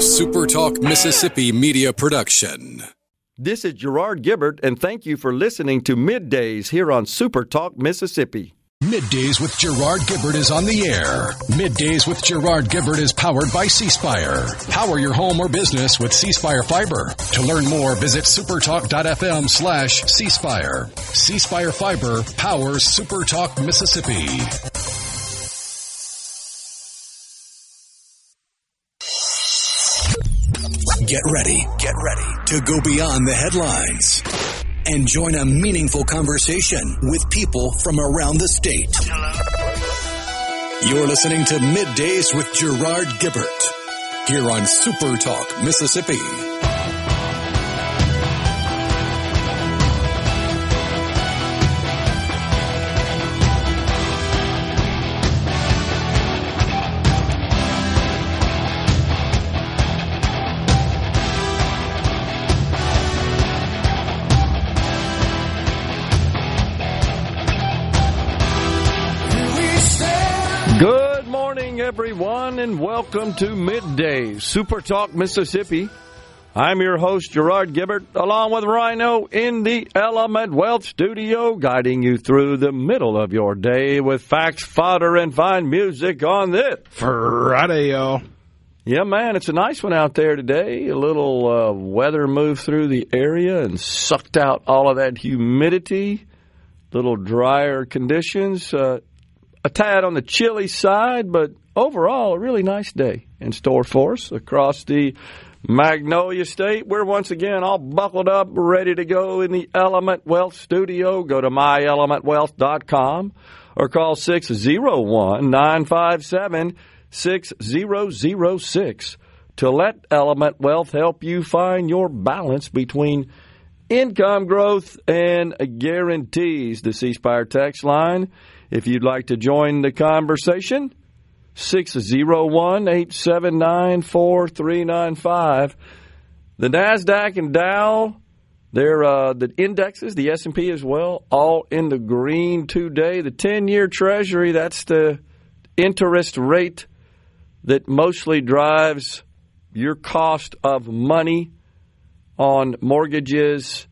SuperTalk Mississippi media production. This is Gerard Gibert, and thank you for listening to MidDays here on SuperTalk Mississippi. MidDays with Gerard Gibert is on the air. MidDays with Gerard Gibert is powered by C-Spire. Power your home or business with C-Spire Fiber. To learn more, visit supertalk.fm/C-Spire. C-Spire Fiber powers SuperTalk Mississippi. Get ready to go beyond the headlines and join a meaningful conversation with people from around the state. You're listening to MidDays with Gerard Gibert here on SuperTalk Mississippi. Good morning, everyone, and welcome to MidDays, SuperTalk Mississippi. I'm your host, Gerard Gibert, along with Rhino in the Element Wealth Studio, guiding you through the middle of your day with facts, fodder, and fine music on this Friday, y'all. Yeah, man, it's a nice one out there today. A little weather moved through the area and sucked out all of that humidity, little drier conditions. A tad on the chilly side, but overall, a really nice day in store for us across the Magnolia State. We're once again all buckled up, ready to go in the Element Wealth Studio. Go to myelementwealth.com or call 601-957-6006 to let Element Wealth help you find your balance between income growth and guarantees. The C-Spire text line, if you'd like to join the conversation, 601-879-4395. The NASDAQ and Dow, they're the indexes, the S&P as well, all in the green today. The 10-year Treasury, that's the interest rate that mostly drives your cost of money on mortgages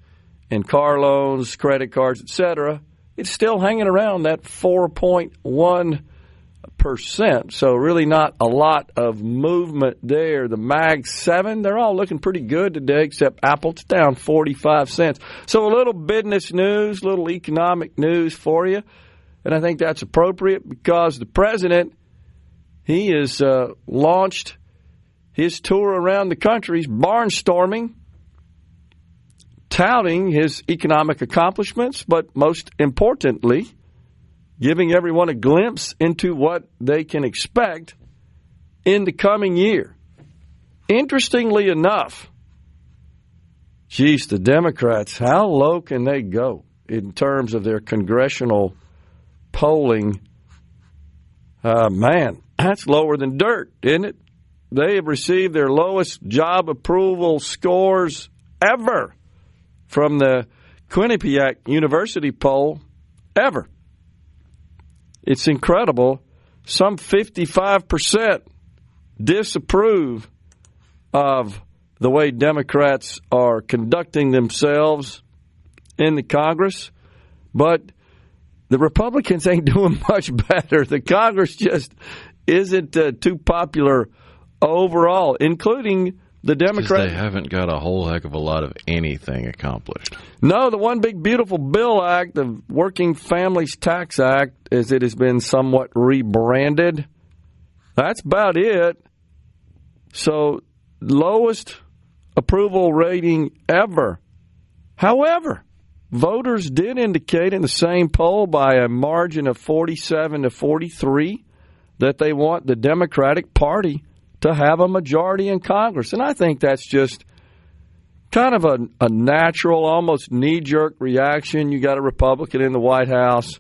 and car loans, credit cards, etc. It's still hanging around that 4.1%, so really not a lot of movement there. The Mag 7, they're all looking pretty good today, except Apple. It's down 45 cents. So a little business news, little economic news for you, and I think that's appropriate because the president, he has launched his tour around the country. He's barnstorming, touting his economic accomplishments, but most importantly, giving everyone a glimpse into what they can expect in the coming year. Interestingly enough, the Democrats, how low can they go in terms of their congressional polling? Man, that's lower than dirt, isn't it? They have received their lowest job approval scores ever from the Quinnipiac University poll ever. It's incredible. Some 55% disapprove of the way Democrats are conducting themselves in the Congress, but the Republicans ain't doing much better. The Congress just isn't too popular overall, including the Democrats. They haven't got a whole heck of a lot of anything accomplished. No, the One Big Beautiful Bill Act, the Working Families Tax Act, as it has been somewhat rebranded, that's about it. So, lowest approval rating ever. However, voters did indicate in the same poll by a margin of 47 to 43 that they want the Democratic Party to have a majority in Congress. And I think that's just kind of a natural, almost knee-jerk reaction. You got a Republican in the White House.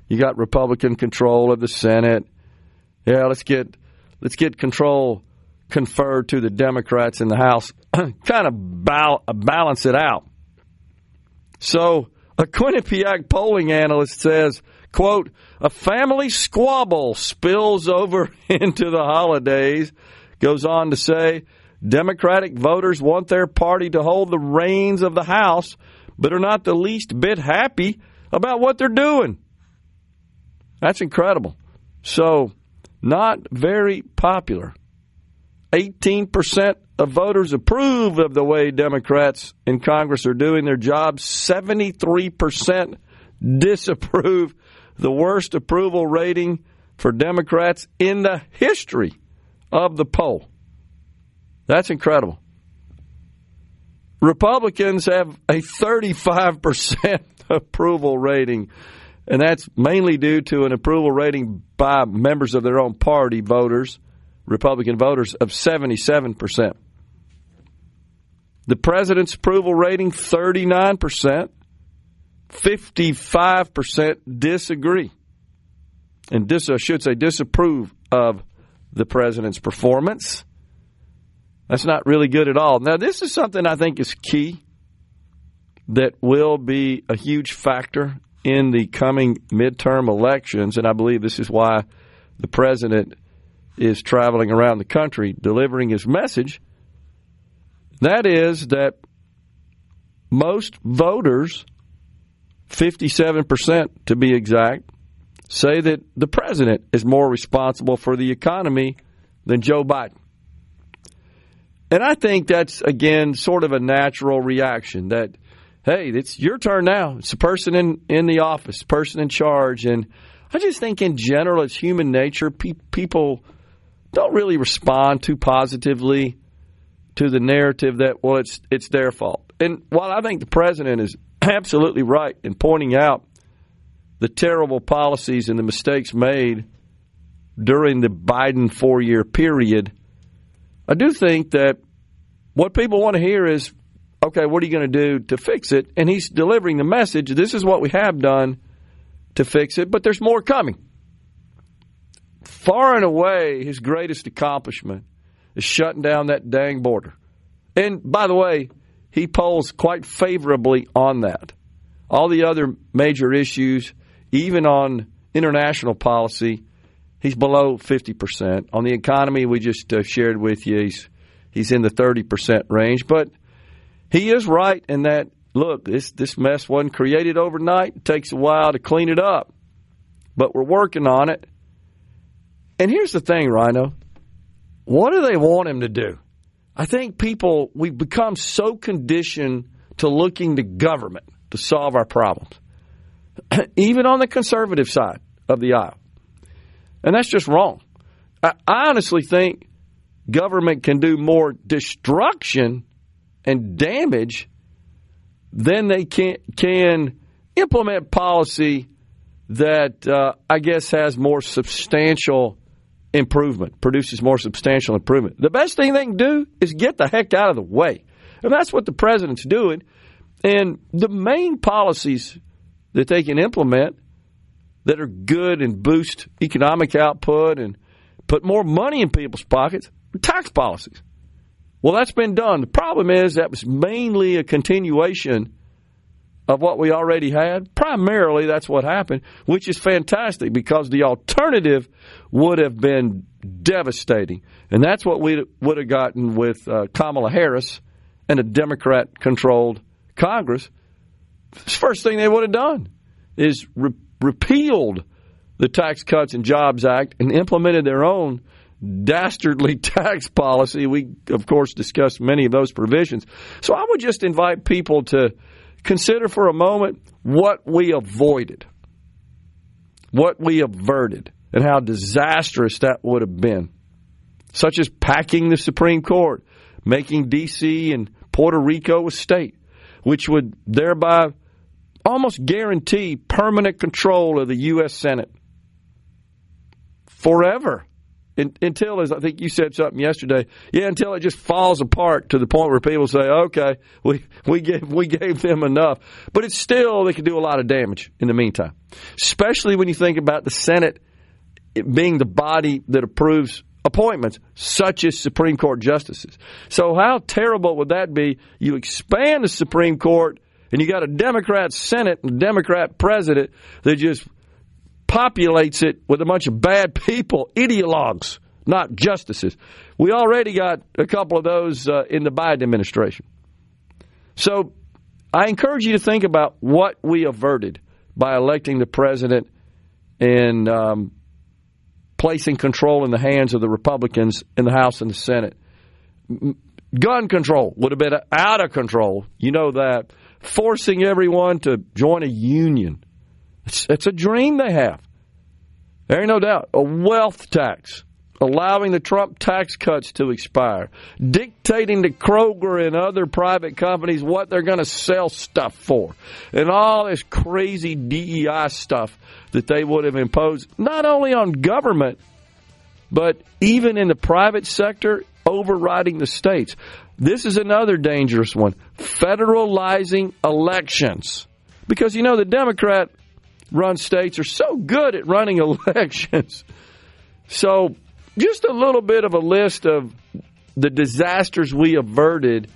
You got Republican control of the Senate. Yeah, let's get control conferred to the Democrats in the House. Kind of balance it out. So a Quinnipiac polling analyst says, quote, a family squabble spills over into the holidays. Goes on to say, Democratic voters want their party to hold the reins of the House, but are not the least bit happy about what they're doing. That's incredible. So, not very popular. 18% of voters approve of the way Democrats in Congress are doing their job. 73% disapprove, the worst approval rating for Democrats in the history of the poll. That's incredible. Republicans have a 35% approval rating, and that's mainly due to an approval rating by members of their own party voters, Republican voters, of 77%. The president's approval rating, 39%. 55% disagree. And disapprove of the president's performance. That's not really good at all. Now, this is something I think is key that will be a huge factor in the coming midterm elections, and I believe this is why the president is traveling around the country delivering his message. That is that most voters, 57% to be exact, say that the president is more responsible for the economy than Joe Biden. And I think that's, again, sort of a natural reaction that, hey, it's your turn now. It's the person in the office, the person in charge. And I just think in general, it's human nature. People don't really respond too positively to the narrative that, well, it's their fault. And while I think the president is absolutely right in pointing out the terrible policies and the mistakes made during the Biden 4-year period, I do think that what people want to hear is, okay, what are you going to do to fix it? And he's delivering the message, this is what we have done to fix it, but there's more coming. Far and away, his greatest accomplishment is shutting down that dang border. And by the way, he polls quite favorably on that. All the other major issues, even on international policy, he's below 50%. On the economy, we just shared with you, he's in the 30% range. But he is right in that, look, this mess wasn't created overnight. It takes a while to clean it up. But we're working on it. And here's the thing, Rhino. What do they want him to do? I think we've become so conditioned to looking to government to solve our problems, even on the conservative side of the aisle. And that's just wrong. I honestly think government can do more destruction and damage than they can implement policy that I guess has more substantial improvement, produces more substantial improvement. The best thing they can do is get the heck out of the way. And that's what the president's doing. And the main policies that they can implement that are good and boost economic output and put more money in people's pockets are tax policies. Well, that's been done. The problem is that was mainly a continuation of what we already had. Primarily, that's what happened, which is fantastic because the alternative would have been devastating. And that's what we would have gotten with Kamala Harris and a Democrat-controlled Congress. The first thing they would have done is repealed the Tax Cuts and Jobs Act and implemented their own dastardly tax policy. We, of course, discussed many of those provisions. So I would just invite people to consider for a moment what we avoided, what we averted, and how disastrous that would have been, such as packing the Supreme Court, making D.C. and Puerto Rico a state, which would thereby almost guarantee permanent control of the U.S. Senate forever. Until, as I think you said something yesterday, until it just falls apart to the point where people say, okay, we gave them enough. But it's still, they can do a lot of damage in the meantime, especially when you think about the Senate being the body that approves appointments, such as Supreme Court justices. So how terrible would that be? You expand the Supreme Court, and you got a Democrat Senate and a Democrat president that just populates it with a bunch of bad people, ideologues, not justices. We already got a couple of those in the Biden administration. So I encourage you to think about what we averted by electing the president and placing control in the hands of the Republicans in the House and the Senate. Gun control would have been out of control. You know that. Forcing everyone to join a union. It's a dream they have. There ain't no doubt. A wealth tax. Allowing the Trump tax cuts to expire. Dictating to Kroger and other private companies what they're going to sell stuff for. And all this crazy DEI stuff that they would have imposed, not only on government, but even in the private sector, overriding the states. This is another dangerous one. Federalizing elections. Because, you know, the Democrat-run states are so good at running elections. So just a little bit of a list of the disasters we averted.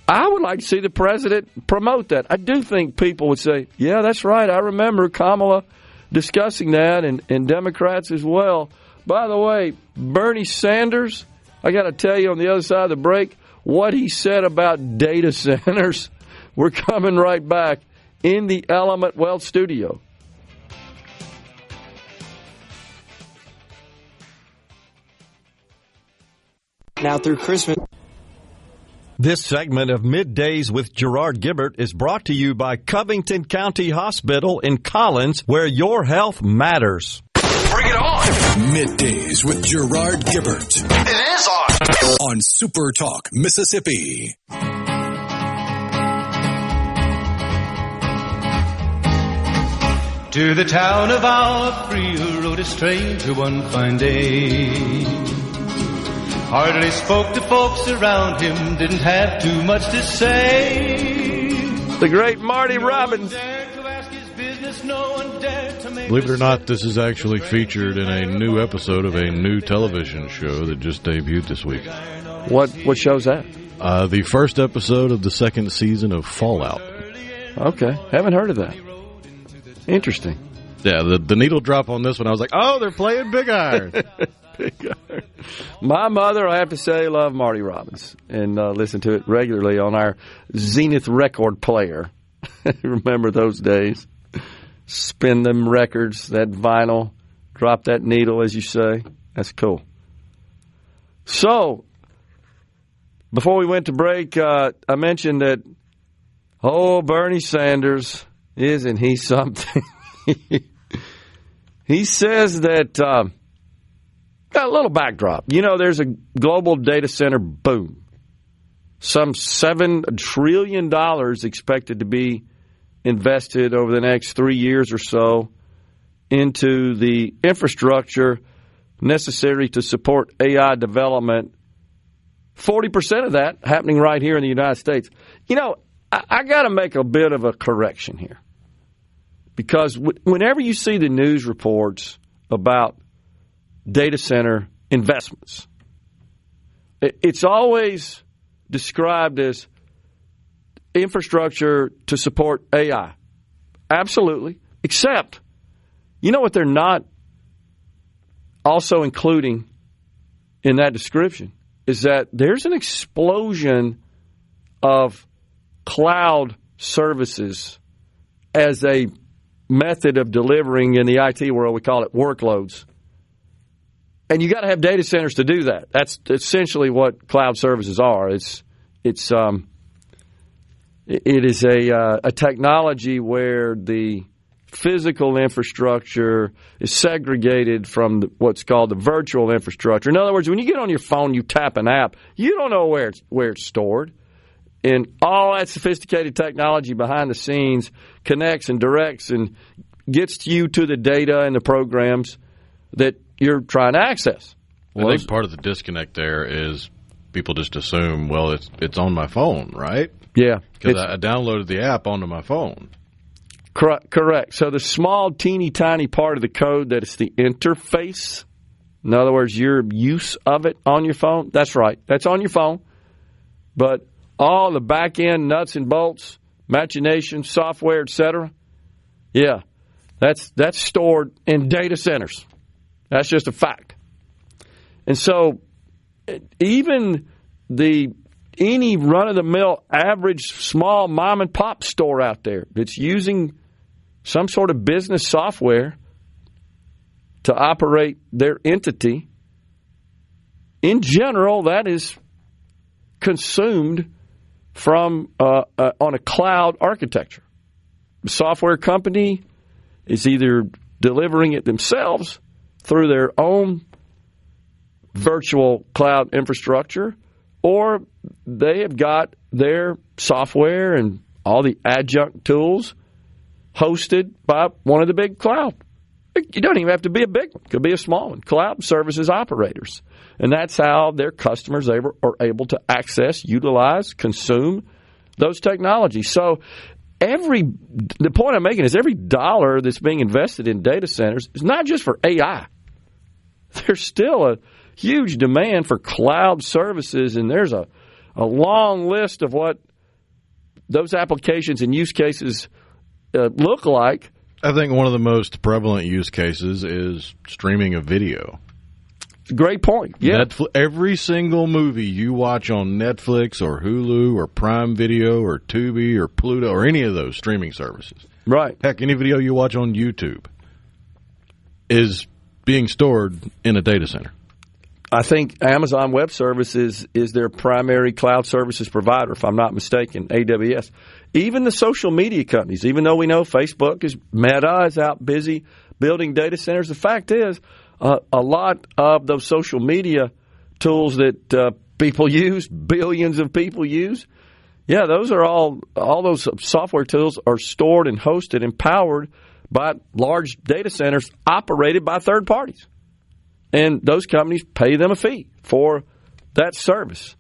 I would like to see the president promote that. I do think people would say, yeah, that's right. I remember Kamala discussing that, and Democrats as well. By the way, Bernie Sanders, I got to tell you on the other side of the break, what he said about data centers. We're coming right back in the Element Wealth studio. Now through Christmas. This segment of Middays with Gerard Gibert is brought to you by Covington County Hospital in Collins, where your health matters. Bring it on! Middays with Gerard Gibert. It is on SuperTalk Mississippi. To the town of our Priya rode a stranger one fine day. Hardly spoke to folks around him, didn't have too much to say. The great Marty Robbins. Believe it or not, this is actually featured in a new episode of a new television show that just debuted this week. What show's that? The first episode of the second season of Fallout. Okay, haven't heard of that. Interesting. Yeah, the needle drop on this one, I was like, oh, they're playing Big Iron. Big Iron. My mother, I have to say, loved Marty Robbins and listened to it regularly on our Zenith record player. Remember those days? Spin them records, that vinyl, drop that needle, as you say. That's cool. So, before we went to break, I mentioned that, Bernie Sanders, isn't he something? He says that, got a little backdrop. You know, there's a global data center boom. Some $7 trillion expected to be invested over the next 3 years or so into the infrastructure necessary to support AI development. 40% of that happening right here in the United States. You know, I got to make a bit of a correction here. Because whenever you see the news reports about data center investments, it's always described as infrastructure to support AI. Absolutely. Except, you know what they're not also including in that description is that there's an explosion of cloud services as a method of delivering in the IT world. We call it workloads. And you got to have data centers to do that. That's essentially what cloud services are. It is a technology where the physical infrastructure is segregated from what's called the virtual infrastructure. In other words, when you get on your phone, you tap an app, you don't know where it's stored. And all that sophisticated technology behind the scenes connects and directs and gets you to the data and the programs that you're trying to access. Well, I think part of the disconnect there is people just assume, well, it's on my phone, right? Yeah. Because I downloaded the app onto my phone. Correct. So the small, teeny, tiny part of the code that is the interface, in other words, your use of it on your phone, that's right. That's on your phone. But all the back-end nuts and bolts, machination, software, etc., yeah, that's stored in data centers. That's just a fact. And so even any run-of-the-mill average small mom-and-pop store out there that's using some sort of business software to operate their entity, in general, that is consumed from on a cloud architecture. The software company is either delivering it themselves through their own virtual cloud infrastructure, or they have got their software and all the adjunct tools hosted by one of the big cloud. You don't even have to be a big one. It could be a small one. Cloud services operators. And that's how their customers are able to access, utilize, consume those technologies. So the point I'm making is every dollar that's being invested in data centers is not just for AI. There's still a huge demand for cloud services, and there's a long list of what those applications and use cases look like. I think one of the most prevalent use cases is streaming a video. Great point. Yeah. Every single movie you watch on Netflix or Hulu or Prime Video or Tubi or Pluto or any of those streaming services. Right. Heck, any video you watch on YouTube is being stored in a data center. I think Amazon Web Services is their primary cloud services provider, if I'm not mistaken, AWS. Even the social media companies, even though we know Meta is out busy building data centers, the fact is a lot of those social media tools that people use, billions of people use, those are all those software tools are stored and hosted and powered by large data centers operated by third parties. And those companies pay them a fee for that service.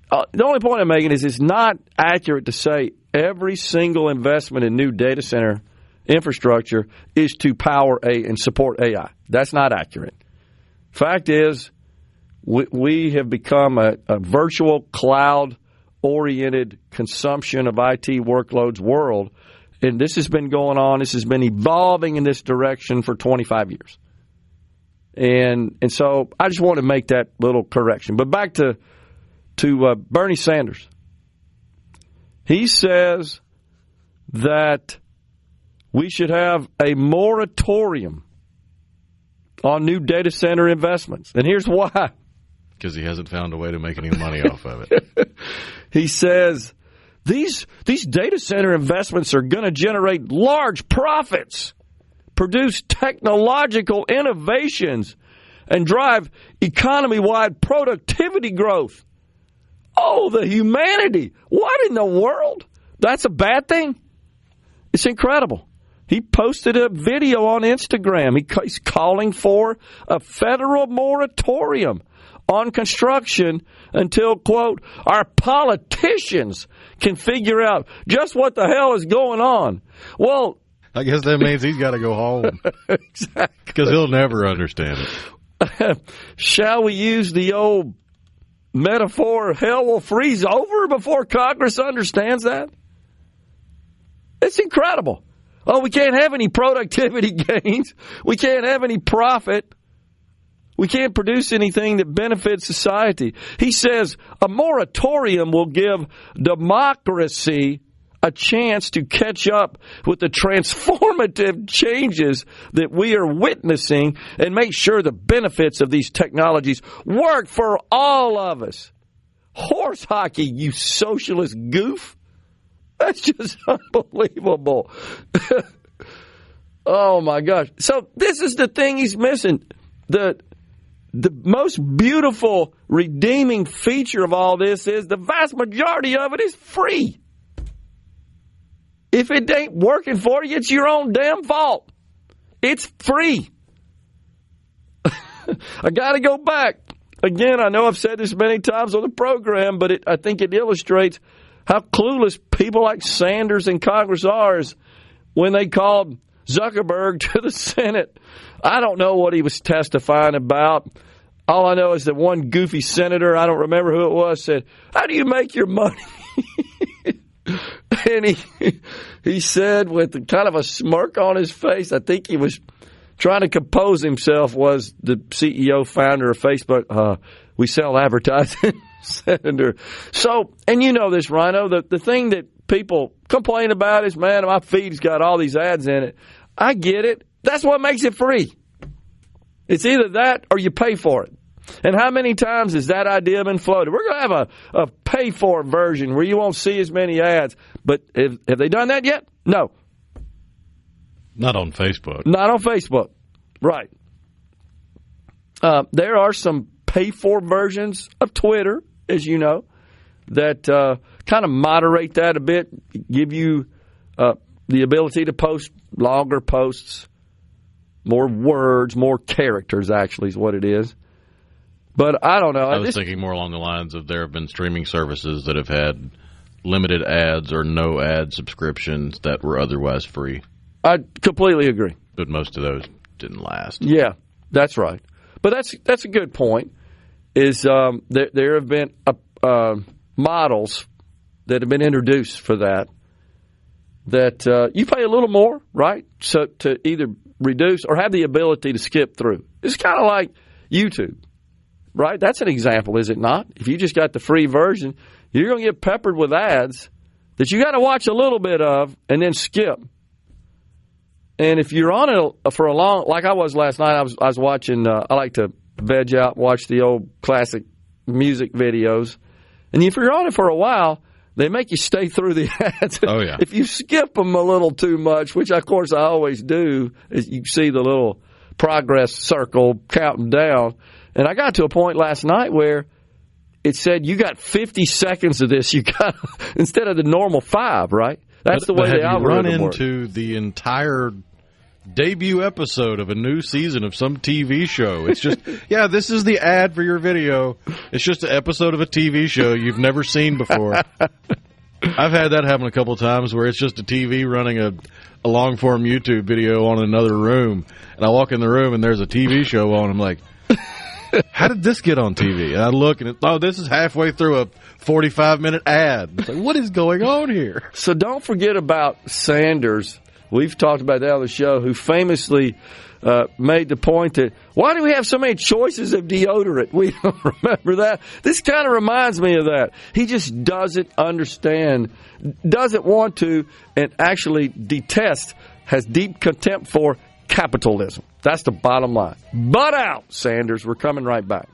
The only point I'm making is it's not accurate to say every single investment in new data center infrastructure is to power and support AI. That's not accurate. Fact is, we have become a virtual cloud-oriented consumption of IT workloads world, and this has been going on. This has been evolving in this direction for 25 years. And so I just want to make that little correction. But back to Bernie Sanders. He says that we should have a moratorium on new data center investments. And here's why. Because he hasn't found a way to make any money off of it. He says these data center investments are going to generate large profits, produce technological innovations, and drive economy-wide productivity growth. Oh, the humanity. What in the world? That's a bad thing? It's incredible. He posted a video on Instagram. He's calling for a federal moratorium on construction until, quote, our politicians can figure out just what the hell is going on. Well, I guess that means he's got to go home. Exactly. Because he'll never understand it. Shall we use the old metaphor, hell will freeze over before Congress understands that? It's incredible. Oh, we can't have any productivity gains. We can't have any profit. We can't produce anything that benefits society. He says a moratorium will give democracy a chance to catch up with the transformative changes that we are witnessing and make sure the benefits of these technologies work for all of us. Horse hockey, you socialist goof. That's just unbelievable. Oh, my gosh. So this is the thing he's missing. The most beautiful, redeeming feature of all this is the vast majority of it is free. If it ain't working for you, it's your own damn fault. It's free. I got to go back. Again, I know I've said this many times on the program, but I think it illustrates how clueless people like Sanders in Congress are when they called Zuckerberg to the Senate. I don't know what he was testifying about. All I know is that one goofy senator, I don't remember who it was, said, how do you make your money? And he said with kind of a smirk on his face, I think he was trying to compose himself was the CEO, founder of Facebook. We sell advertising, Senator. So, and you know this, Rhino, the thing that people complain about is, man, my feed's got all these ads in it. I get it. That's what makes it free. It's either that or you pay for it. And how many times has that idea been floated? We're going to have a pay-for version where you won't see as many ads. But have they done that yet? No. Not on Facebook. Not on Facebook. Right. There are some pay-for versions of Twitter, as you know, that kind of moderate that a bit, give you the ability to post longer posts, more words, more characters, actually, is what it is. But I don't know. I was thinking more along the lines of there have been streaming services that have had limited ads or no ad subscriptions that were otherwise free. I completely agree. But most of those didn't last. Yeah, that's right. But that's a good point. Is there have been models that have been introduced for that you pay a little more, right? So to either reduce or have the ability to skip through. It's kind of like YouTube. Right? That's an example, is it not? If you just got the free version, you're going to get peppered with ads that you got to watch a little bit of and then skip. And if you're on it for a long, like I was last night, I was watching, I like to veg out, watch the old classic music videos. And if you're on it for a while, they make you stay through the ads. Oh, yeah. If you skip them a little too much, which of course I always do, is you see the little progress circle counting down. And I got to a point last night where it said you got 50 seconds of this. You got instead of the normal 5, right? That's the way the algorithm works. Run into the entire debut episode of a new season of some TV show. It's just, yeah, this is the ad for your video. It's just an episode of a TV show you've never seen before. I've had that happen a couple of times where it's just a TV running a long-form YouTube video on another room. And I walk in the room and there's a TV show on. I'm like, how did this get on TV? And I look and this is halfway through a 45-minute ad. It's like, what is going on here? So don't forget about Sanders. We've talked about that on the show, who famously made the point that, why do we have so many choices of deodorant? We don't remember that. This kind of reminds me of that. He just doesn't understand, doesn't want to, and actually detests, has deep contempt for capitalism. That's the bottom line. Butt out, Sanders. We're coming right back.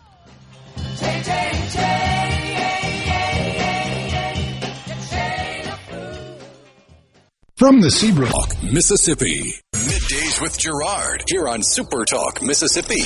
From the SuperTalk, Mississippi. Middays with Gerard here on SuperTalk, Mississippi.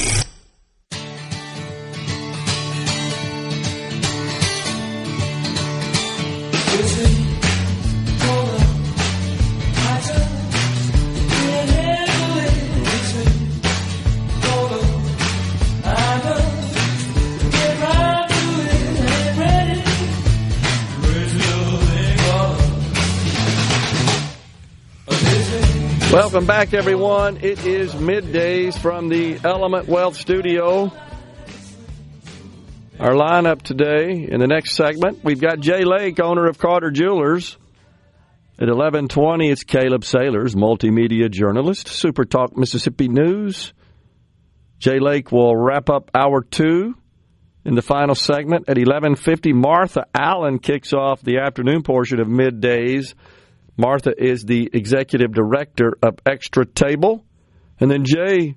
Welcome back, everyone. It is Middays from the Element Wealth Studio. Our lineup today, in the next segment, we've got Jay Lake, owner of Carter Jewelers. At 11:20, it's Caleb Sailors, multimedia journalist, SuperTalk Mississippi News. Jay Lake will wrap up Hour 2 in the final segment. At 11:50, Martha Allen kicks off the afternoon portion of Middays. Martha is the executive director of Extra Table. And then Jay,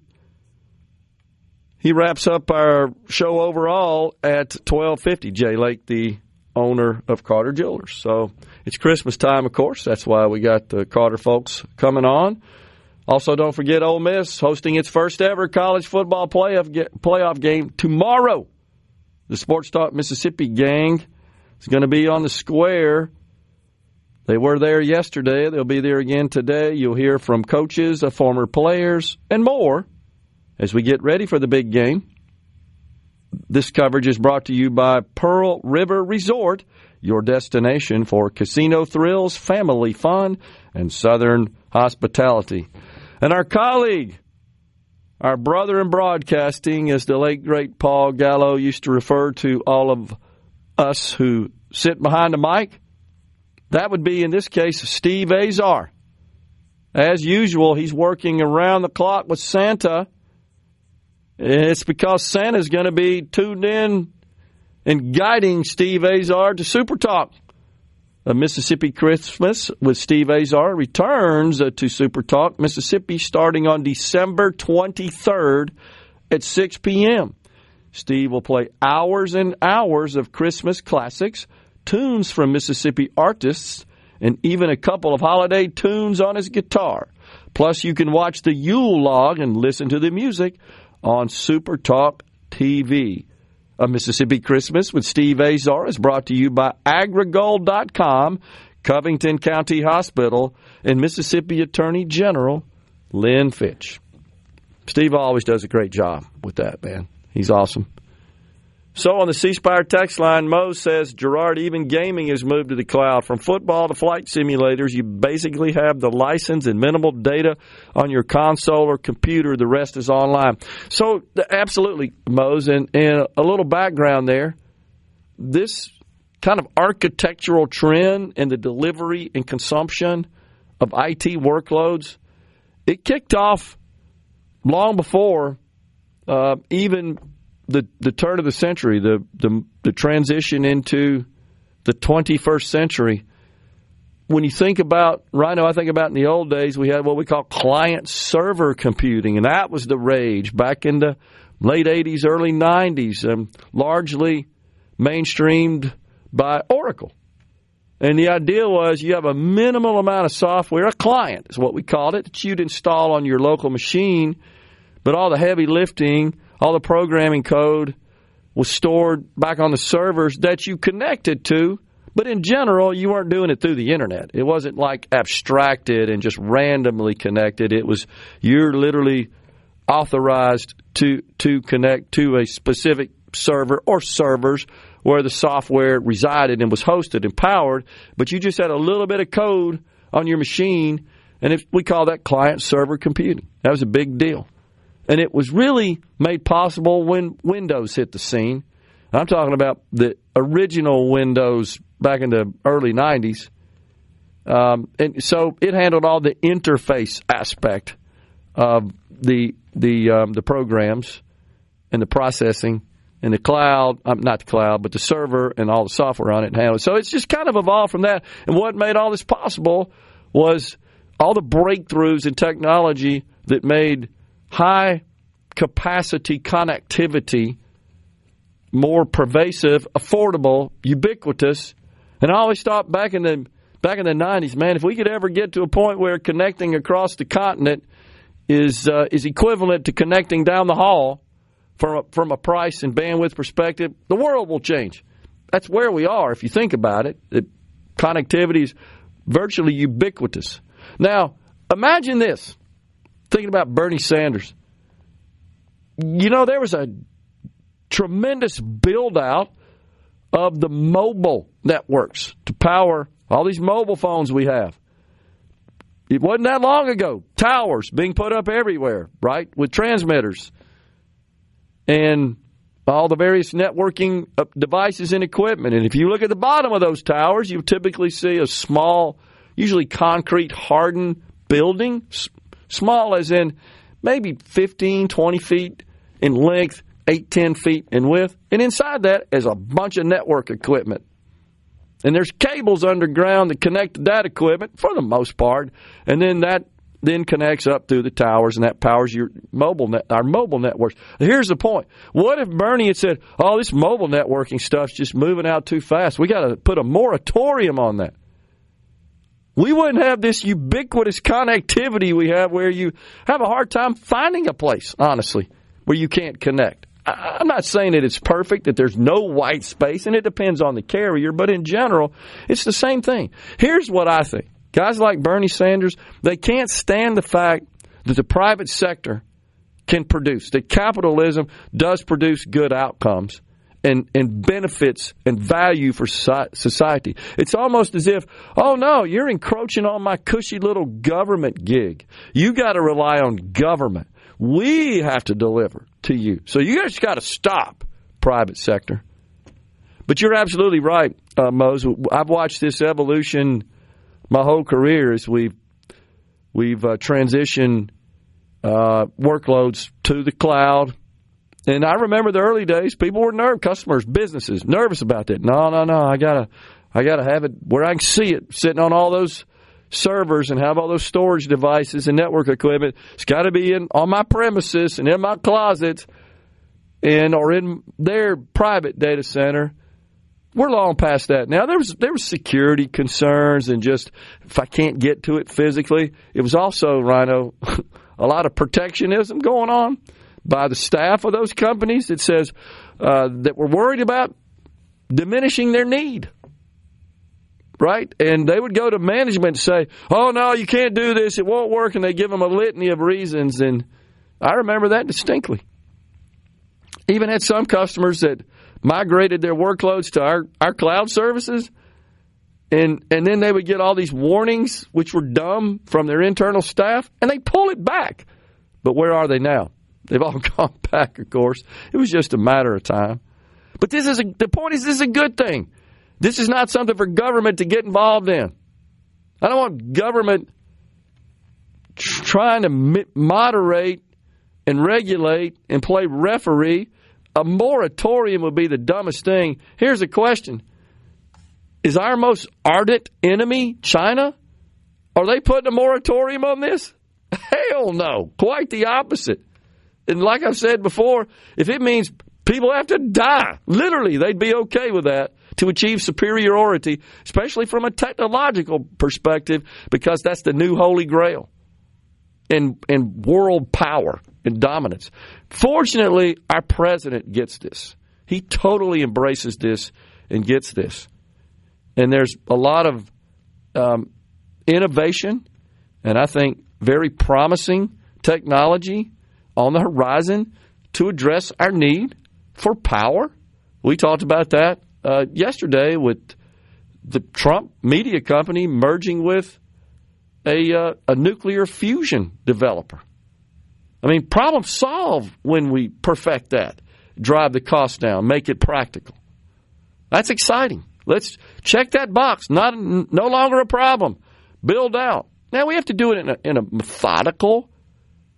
he wraps up our show overall at 12:50. Jay Lake, the owner of Carter Jewelers. So it's Christmas time, of course. That's why we got the Carter folks coming on. Also, don't forget Ole Miss hosting its first ever college football playoff game tomorrow. The Sports Talk Mississippi gang is going to be on the square. They were there yesterday. They'll be there again today. You'll hear from coaches, former players, and more as we get ready for the big game. This coverage is brought to you by Pearl River Resort, your destination for casino thrills, family fun, and southern hospitality. And our colleague, our brother in broadcasting, as the late, great Paul Gallo used to refer to all of us who sit behind the mic, that would be, in this case, Steve Azar. as usual, he's working around the clock with Santa. It's because Santa's going to be tuned in and guiding Steve Azar to SuperTalk. A Mississippi Christmas with Steve Azar returns to SuperTalk Mississippi starting on December 23rd at 6 p.m. Steve will play hours and hours of Christmas classics, tunes from Mississippi artists, and even a couple of holiday tunes on his guitar. Plus, you can watch the Yule log and listen to the music on SuperTalk TV. A Mississippi Christmas with Steve Azar is brought to you by Agrigold.com, Covington County Hospital, and Mississippi Attorney General Lynn Fitch. Steve always does a great job with that, man. He's awesome. So on the C Spire text line, Mo says, Gerard, even gaming has moved to the cloud. From football to flight simulators, you basically have the license and minimal data on your console or computer. The rest is online. So absolutely, Mose, and a little background there. This kind of architectural trend in the delivery and consumption of IT workloads, it kicked off long before even the turn of the century, the transition into the 21st century. When you think about, Rhino, I think about in the old days, we had what we call client-server computing, and that was the rage back in the late 80s, early 90s, largely mainstreamed by Oracle. And the idea was you have a minimal amount of software, a client is what we called it, that you'd install on your local machine, but all the heavy lifting, all the programming code was stored back on the servers that you connected to, but in general, you weren't doing it through the internet. It wasn't like abstracted and just randomly connected. It was you're literally authorized to connect to a specific server or servers where the software resided and was hosted and powered, but you just had a little bit of code on your machine, and we call that client-server computing. That was a big deal. And it was really made possible when Windows hit the scene. I'm talking about the original Windows back in the early 90s. And so it handled all the interface aspect of the programs and the processing and the cloud, not the cloud, but the server and all the software on it handled. So it's just kind of evolved from that. And what made all this possible was all the breakthroughs in technology that made high-capacity connectivity more pervasive, affordable, ubiquitous. And I always thought back in the 90s, man, if we could ever get to a point where connecting across the continent is equivalent to connecting down the hall from a price and bandwidth perspective, the world will change. That's where we are, if you think about it. The connectivity is virtually ubiquitous. Now, imagine this. Thinking about Bernie Sanders. You know, there was a tremendous build-out of the mobile networks to power all these mobile phones we have. It wasn't that long ago. Towers being put up everywhere, right, with transmitters. And all the various networking devices and equipment. And if you look at the bottom of those towers, you typically see a small, usually concrete hardened building. Small as in maybe 15, 20 feet in length, 8, 10 feet in width. And inside that is a bunch of network equipment. And there's cables underground that connect to that equipment for the most part. And then that connects up through the towers, and that powers our mobile networks. Here's the point. What if Bernie had said, oh, this mobile networking stuff's just moving out too fast. We got to put a moratorium on that. We wouldn't have this ubiquitous connectivity we have where you have a hard time finding a place, honestly, where you can't connect. I'm not saying that it's perfect, that there's no white space, and it depends on the carrier, but in general, it's the same thing. Here's what I think. Guys like Bernie Sanders, they can't stand the fact that the private sector can produce, that capitalism does produce good outcomes and benefits and value for society. It's almost as if, oh, no, you're encroaching on my cushy little government gig. You got to rely on government. We have to deliver to you. So you just got to stop, private sector. But you're absolutely right, Mose. I've watched this evolution my whole career as we've We've transitioned workloads to the cloud. And I remember the early days, people were nervous, customers, businesses, nervous about that. No, I gotta have it where I can see it sitting on all those servers and have all those storage devices and network equipment. It's got to be on my premises and in my closets or in their private data center. We're long past that now. There was security concerns and just if I can't get to it physically. It was also, Rhino, a lot of protectionism going on by the staff of those companies that says that we're worried about diminishing their need. Right? And they would go to management and say, oh, no, you can't do this. It won't work. And they give them a litany of reasons. And I remember that distinctly. Even had some customers that migrated their workloads to our cloud services. And then they would get all these warnings, which were dumb, from their internal staff. And they pull it back. But where are they now? They've all gone back, of course. It was just a matter of time. But the point is, this is a good thing. This is not something for government to get involved in. I don't want government trying to moderate and regulate and play referee. A moratorium would be the dumbest thing. Here's a question. Is our most ardent enemy China? Are they putting a moratorium on this? Hell no. Quite the opposite. And like I've said before, if it means people have to die, literally, they'd be okay with that to achieve superiority, especially from a technological perspective, because that's the new holy grail in world power and dominance. Fortunately, our president gets this. He totally embraces this and gets this. And there's a lot of innovation and I think very promising technology on the horizon to address our need for power. We talked about that yesterday with the Trump media company merging with a nuclear fusion developer. I mean, problem solved when we perfect that, drive the cost down, make it practical. That's exciting. Let's check that box. No longer a problem. Build out. Now we have to do it in a methodical,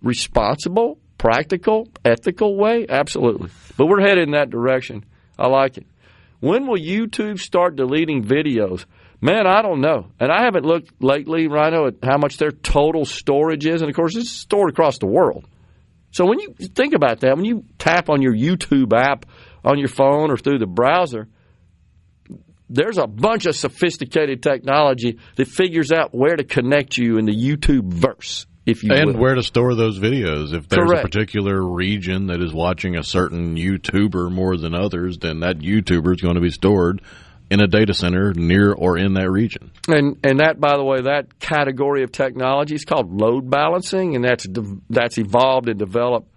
responsible, practical, ethical way. Absolutely. But we're headed in that direction. I like it. When will YouTube start deleting videos? Man, I don't know. And I haven't looked lately, Rhino, at how much their total storage is. And, of course, it's stored across the world. So when you think about that, when you tap on your YouTube app on your phone or through the browser, there's a bunch of sophisticated technology that figures out where to connect you in the YouTube verse, if you will. And where to store those videos. If there's Correct. a particular region that is watching a certain YouTuber more than others, then that YouTuber is going to be stored in a data center near or in that region. And that, by the way, that category of technology is called load balancing, and that's evolved and developed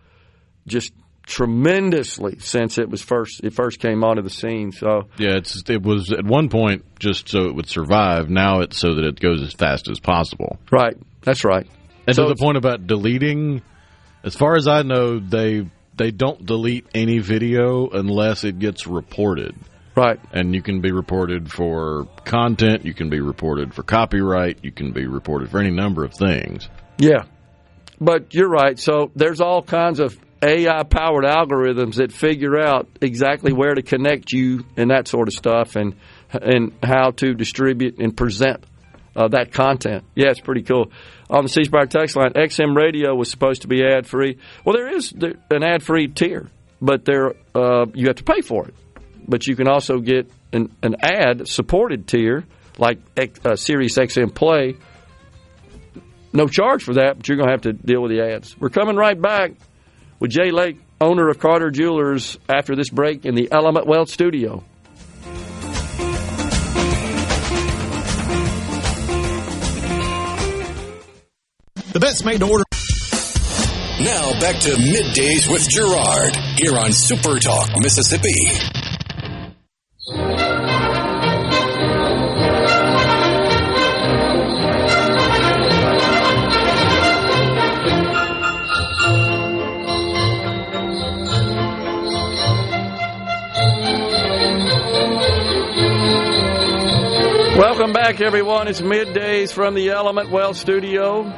just tremendously since it first came onto the scene. So yeah, it was at one point just so it would survive. Now it's so that it goes as fast as possible. Right, that's right. And so to the point about deleting, as far as I know, they don't delete any video unless it gets reported. Right. And you can be reported for content, you can be reported for copyright, you can be reported for any number of things. Yeah. But you're right. So there's all kinds of AI-powered algorithms that figure out exactly where to connect you and that sort of stuff and how to distribute and present that content. Yeah, it's pretty cool. On the C Spire text line, XM radio was supposed to be ad-free. Well, there is an ad-free tier, but you have to pay for it. But you can also get an ad-supported tier like Sirius XM Play. No charge for that, but you're going to have to deal with the ads. We're coming right back with Jay Lake, owner of Carter Jewelers, after this break in the Element Wealth studio. The bet's made to order. Now back to Middays with Gerard here on SuperTalk Mississippi. Welcome back, everyone. It's Middays from the Element Wealth studio.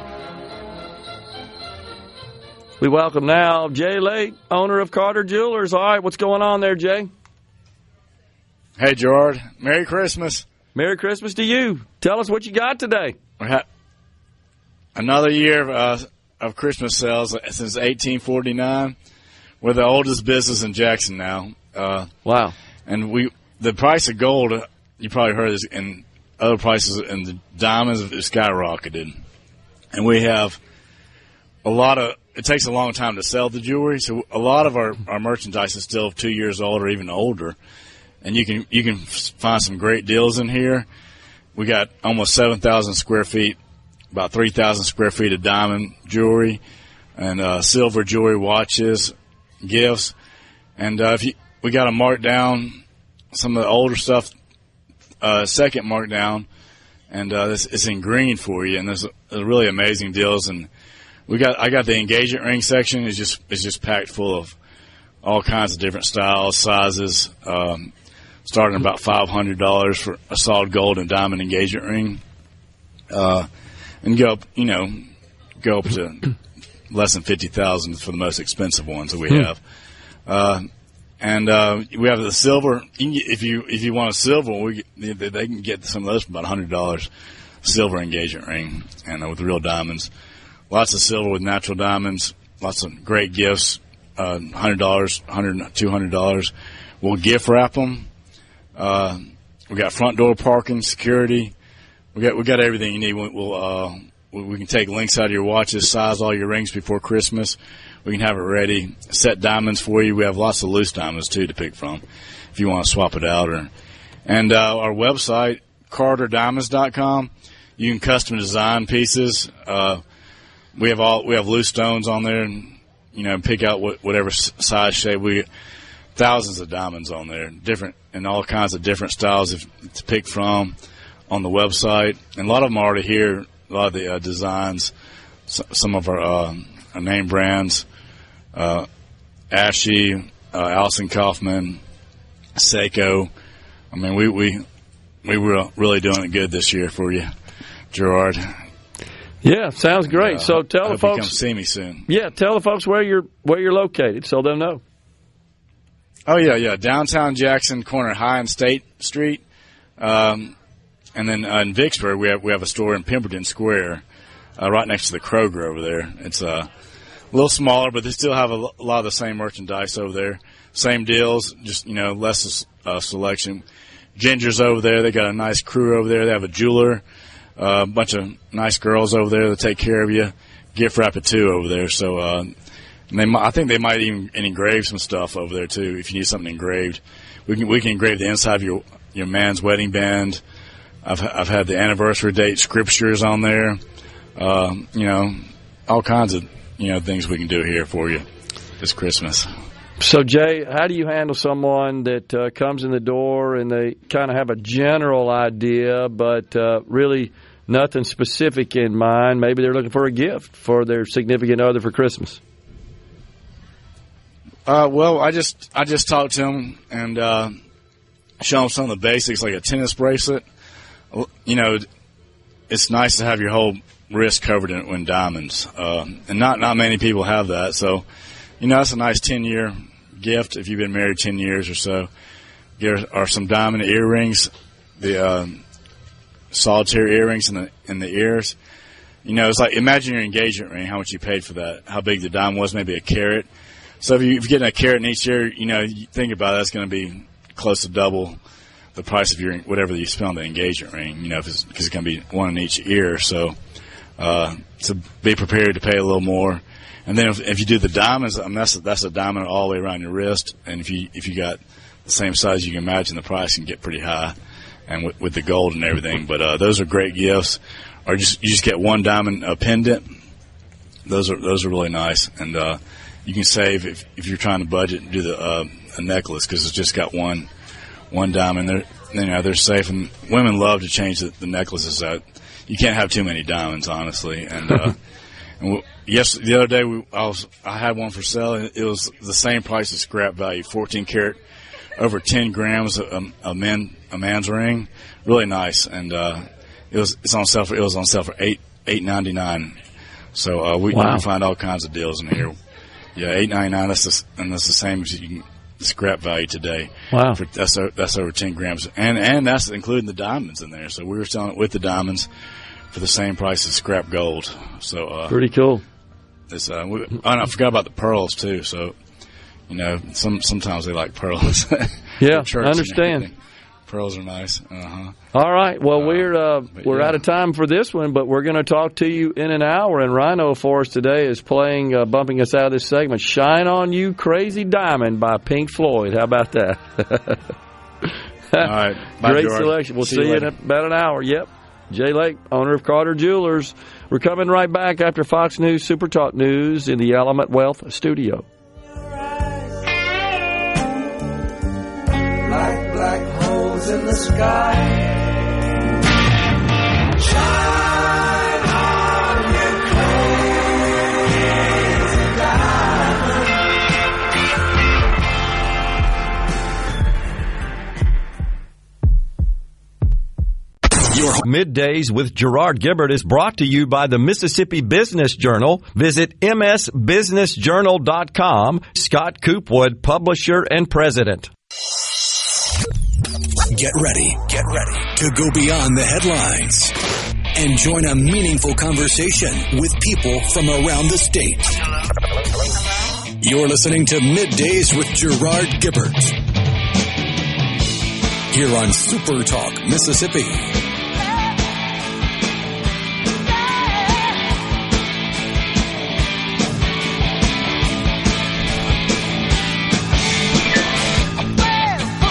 We welcome now Jay Lake, owner of Carter Jewelers. All right, what's going on there, Jay? Hey, Gerard. Merry Christmas. Merry Christmas to you. Tell us what you got today. Another year of Christmas sales since 1849. We're the oldest business in Jackson now. Wow. And the price of gold, you probably heard this, and other prices, and the diamonds have skyrocketed. And we have it takes a long time to sell the jewelry, so a lot of our merchandise is still 2 years old or even older. And you can find some great deals in here. We got almost 7,000 square feet, about 3,000 square feet of diamond jewelry, and silver jewelry, watches, gifts. And we got to mark down some of the older stuff, second markdown, and it's in green for you. And there's really amazing deals. And I got the engagement ring section. It's just packed full of all kinds of different styles, sizes, starting about $500 for a solid gold and diamond engagement ring, and go up to less than $50,000 for the most expensive ones that we have. And we have the silver. If you want a silver, they can get some of those for about $100. Silver engagement ring, and with real diamonds. Lots of silver with natural diamonds. Lots of great gifts. $100, $100, $200. We'll gift wrap them. We got front door parking, security. We got everything you need. We can take links out of your watches, size all your rings before Christmas. We can have it ready, set diamonds for you. We have lots of loose diamonds too to pick from, if you want to swap it out. And our website, CarterDiamonds.com. You can custom design pieces. We have loose stones on there, and pick out whatever size, shape. Thousands of diamonds on there, different and all kinds of different styles to pick from on the website. And a lot of them are already here. A lot of the designs, some of our name brands, Ashy, Allison Kaufman, Seiko. I mean, we were really doing it good this year for you, Gerard. Yeah, sounds great. So tell the folks, come see me soon. Yeah, tell the folks where you're located, so they'll know. Oh yeah, downtown Jackson, corner High and State Street, and then in Vicksburg we have a store in Pemberton Square, right next to the Kroger over there. It's a little smaller, but they still have a lot of the same merchandise over there. Same deals, just less selection. Ginger's over there. They got a nice crew over there. They have a jeweler, a bunch of nice girls over there that take care of you. Gift wrap it too over there. So I think they might even engrave some stuff over there too. If you need something engraved, we can engrave the inside of your man's wedding band. I've had the anniversary date scriptures on there. All kinds of things we can do here for you this Christmas. So, Jay, how do you handle someone that comes in the door and they kind of have a general idea, but really nothing specific in mind? Maybe they're looking for a gift for their significant other for Christmas. Well, I just talk to them and show them some of the basics, like a tennis bracelet. It's nice to have your whole wrist covered in diamonds, and not many people have that. So, that's a nice 10-year gift if you've been married 10 years or so. There are some diamond earrings, the solitaire earrings in the ears. It's like, imagine your engagement ring, how much you paid for that, how big the diamond was, maybe a carat. So if you're getting a carat in each ear, you think about it, that's going to be close to double the price of your whatever you spend on the engagement ring. Because it's going to be one in each ear. So be prepared to pay a little more. And then if you do the diamonds, that's a diamond all the way around your wrist. And if you got the same size, you can imagine the price can get pretty high, and with the gold and everything. But those are great gifts. Or you just get one diamond pendant. Those are really nice, and you can save if you're trying to budget and do a necklace, because it's just got one diamond. They're safe, and women love to change the necklaces out. You can't have too many diamonds, honestly. And the other day I had one for sale. And it was the same price as scrap value, 14 karat, over 10 grams a man's ring, really nice. And it was on sale for $8.99. So we can find all kinds of deals in here. Yeah, $8.99. That's the same as you can, the scrap value today. Wow. That's over 10 grams, and that's including the diamonds in there. So we were selling it with the diamonds for the same price as scrap gold. So pretty cool. It's, I forgot about the pearls too. So sometimes they like pearls. Yeah, I understand. Pearls are nice. All right. Well, we're out of time for this one, but we're going to talk to you in an hour. And Rhino for us today is playing, bumping us out of this segment, "Shine On You, Crazy Diamond" by Pink Floyd. How about that? All right. Bye, Great George. selection. We'll see you in about an hour. Yep. Jay Lake, owner of Carter Jewelers. We're coming right back after Fox News Super Talk News in the Element Wealth studio. Like black holes in the sky. Shine on, you crazy diamond. Your Middays with Gerard Gibert is brought to you by the Mississippi Business Journal. Visit msbusinessjournal.com. Scott Coopwood, publisher and president. Get ready to go beyond the headlines and join a meaningful conversation with people from around the state. You're listening to Middays with Gerard Gibert here on Super Talk Mississippi.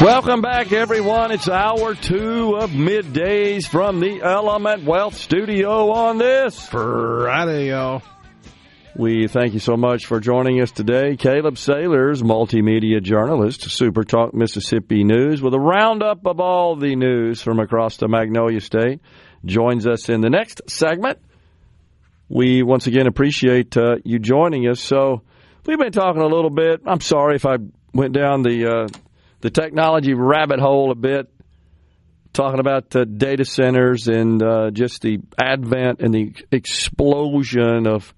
Welcome back, everyone. It's hour 2 of Middays from the Element Wealth studio on this Friday, y'all. We thank you so much for joining us today. Caleb Sailors, multimedia journalist, Super Talk Mississippi News, with a roundup of all the news from across the Magnolia State, joins us in the next segment. We once again appreciate you joining us. So we've been talking a little bit. I'm sorry if I went down the technology rabbit hole a bit, talking about data centers and just the advent and the explosion of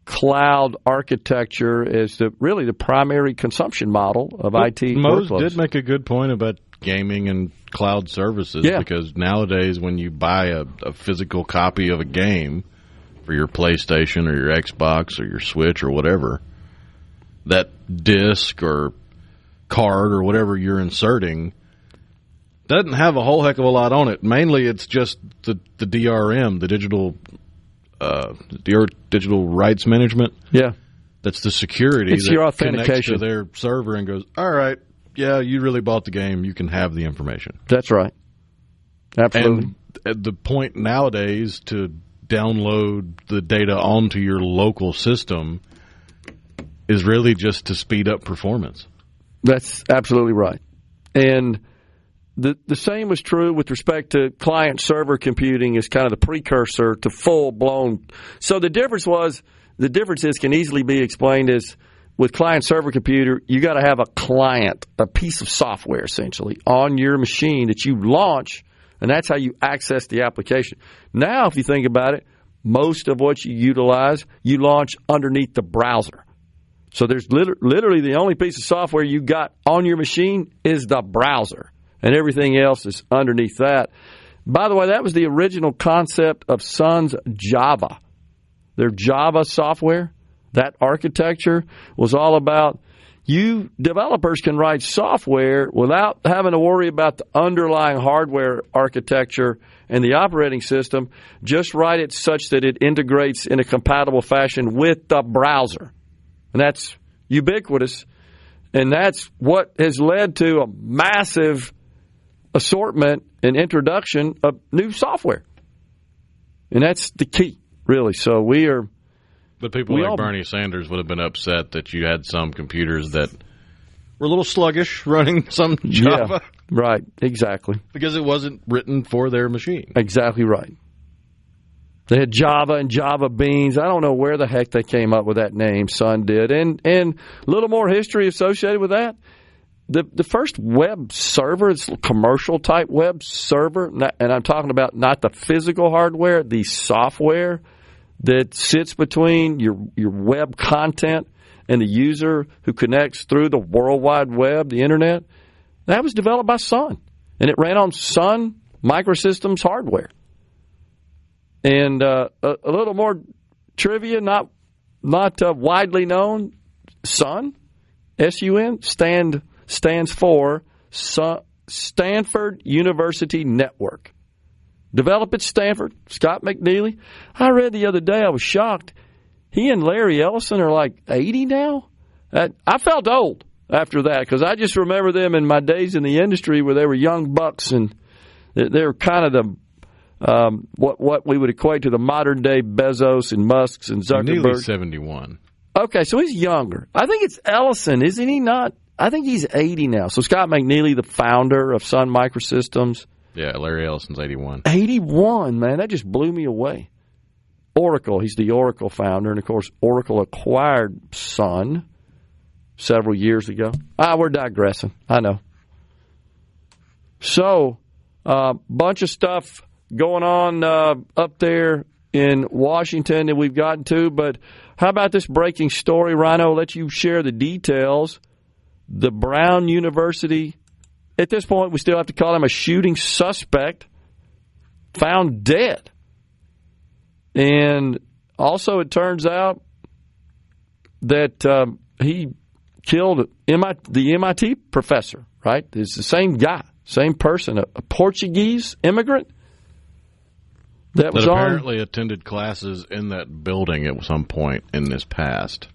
cloud architecture as really the primary consumption model of IT Mose workflows. Did make a good point about gaming and cloud services, because nowadays when you buy a physical copy of a game for your PlayStation or your Xbox or your Switch or whatever, that disc or card or whatever you're inserting doesn't have a whole heck of a lot on it. Mainly it's just the DRM, the digital rights management. Yeah. That's the security it's that your connects authentication to their server and goes, all right, yeah, you really bought the game. You can have the information. That's right. Absolutely. And the point nowadays to download the data onto your local system is really just to speed up performance. That's absolutely right. And the same was true with respect to client-server computing as kind of the precursor to full-blown. So the differences can easily be explained as with client-server computer, you got to have a client, a piece of software essentially, on your machine that you launch, and that's how you access the application. Now, if you think about it, most of what you utilize, you launch underneath the browser. So there's literally the only piece of software you got on your machine is the browser, and everything else is underneath that. By the way, that was the original concept of Sun's Java. Their Java software, that architecture was all about you developers can write software without having to worry about the underlying hardware architecture and the operating system. Just write it such that it integrates in a compatible fashion with the browser. And that's ubiquitous, and that's what has led to a massive assortment and introduction of new software. And that's the key, really. So we are... But people like Bernie Sanders would have been upset that you had some computers that were a little sluggish running some Java. Yeah, right, exactly. Because it wasn't written for their machine. Exactly right. They had Java and Java Beans. I don't know where the heck they came up with that name, Sun did. And a little more history associated with that. The first web server, it's a commercial-type web server, and I'm talking about not the physical hardware, the software that sits between your web content and the user who connects through the World Wide Web, the Internet, that was developed by Sun. And it ran on Sun Microsystems hardware. And a little more trivia, not widely known, Sun, S-U-N, stands for Stanford University Network. Developed at Stanford, Scott McNeely. I read the other day, I was shocked. He and Larry Ellison are like 80 now. I felt old after that because I just remember them in my days in the industry where they were young bucks, and they were kind of the what we would equate to the modern day Bezos and Musks and Zuckerberg. Nearly 71. Okay, so he's younger. I think it's Ellison, isn't he not? I think he's 80 now. So Scott McNeely, the founder of Sun Microsystems. Yeah, Larry Ellison's 81. 81, man. That just blew me away. Oracle, he's the Oracle founder. And, of course, Oracle acquired Sun several years ago. We're digressing. I know. So, bunch of stuff going on up there in Washington that we've gotten to. But how about this breaking story, Rhino? I'll let you share the details. The Brown University, at this point, we still have to call him a shooting suspect, found dead. And also it turns out that he killed the MIT professor, right? It's the same guy, same person, a Portuguese immigrant that was apparently attended classes in that building at some point in this past.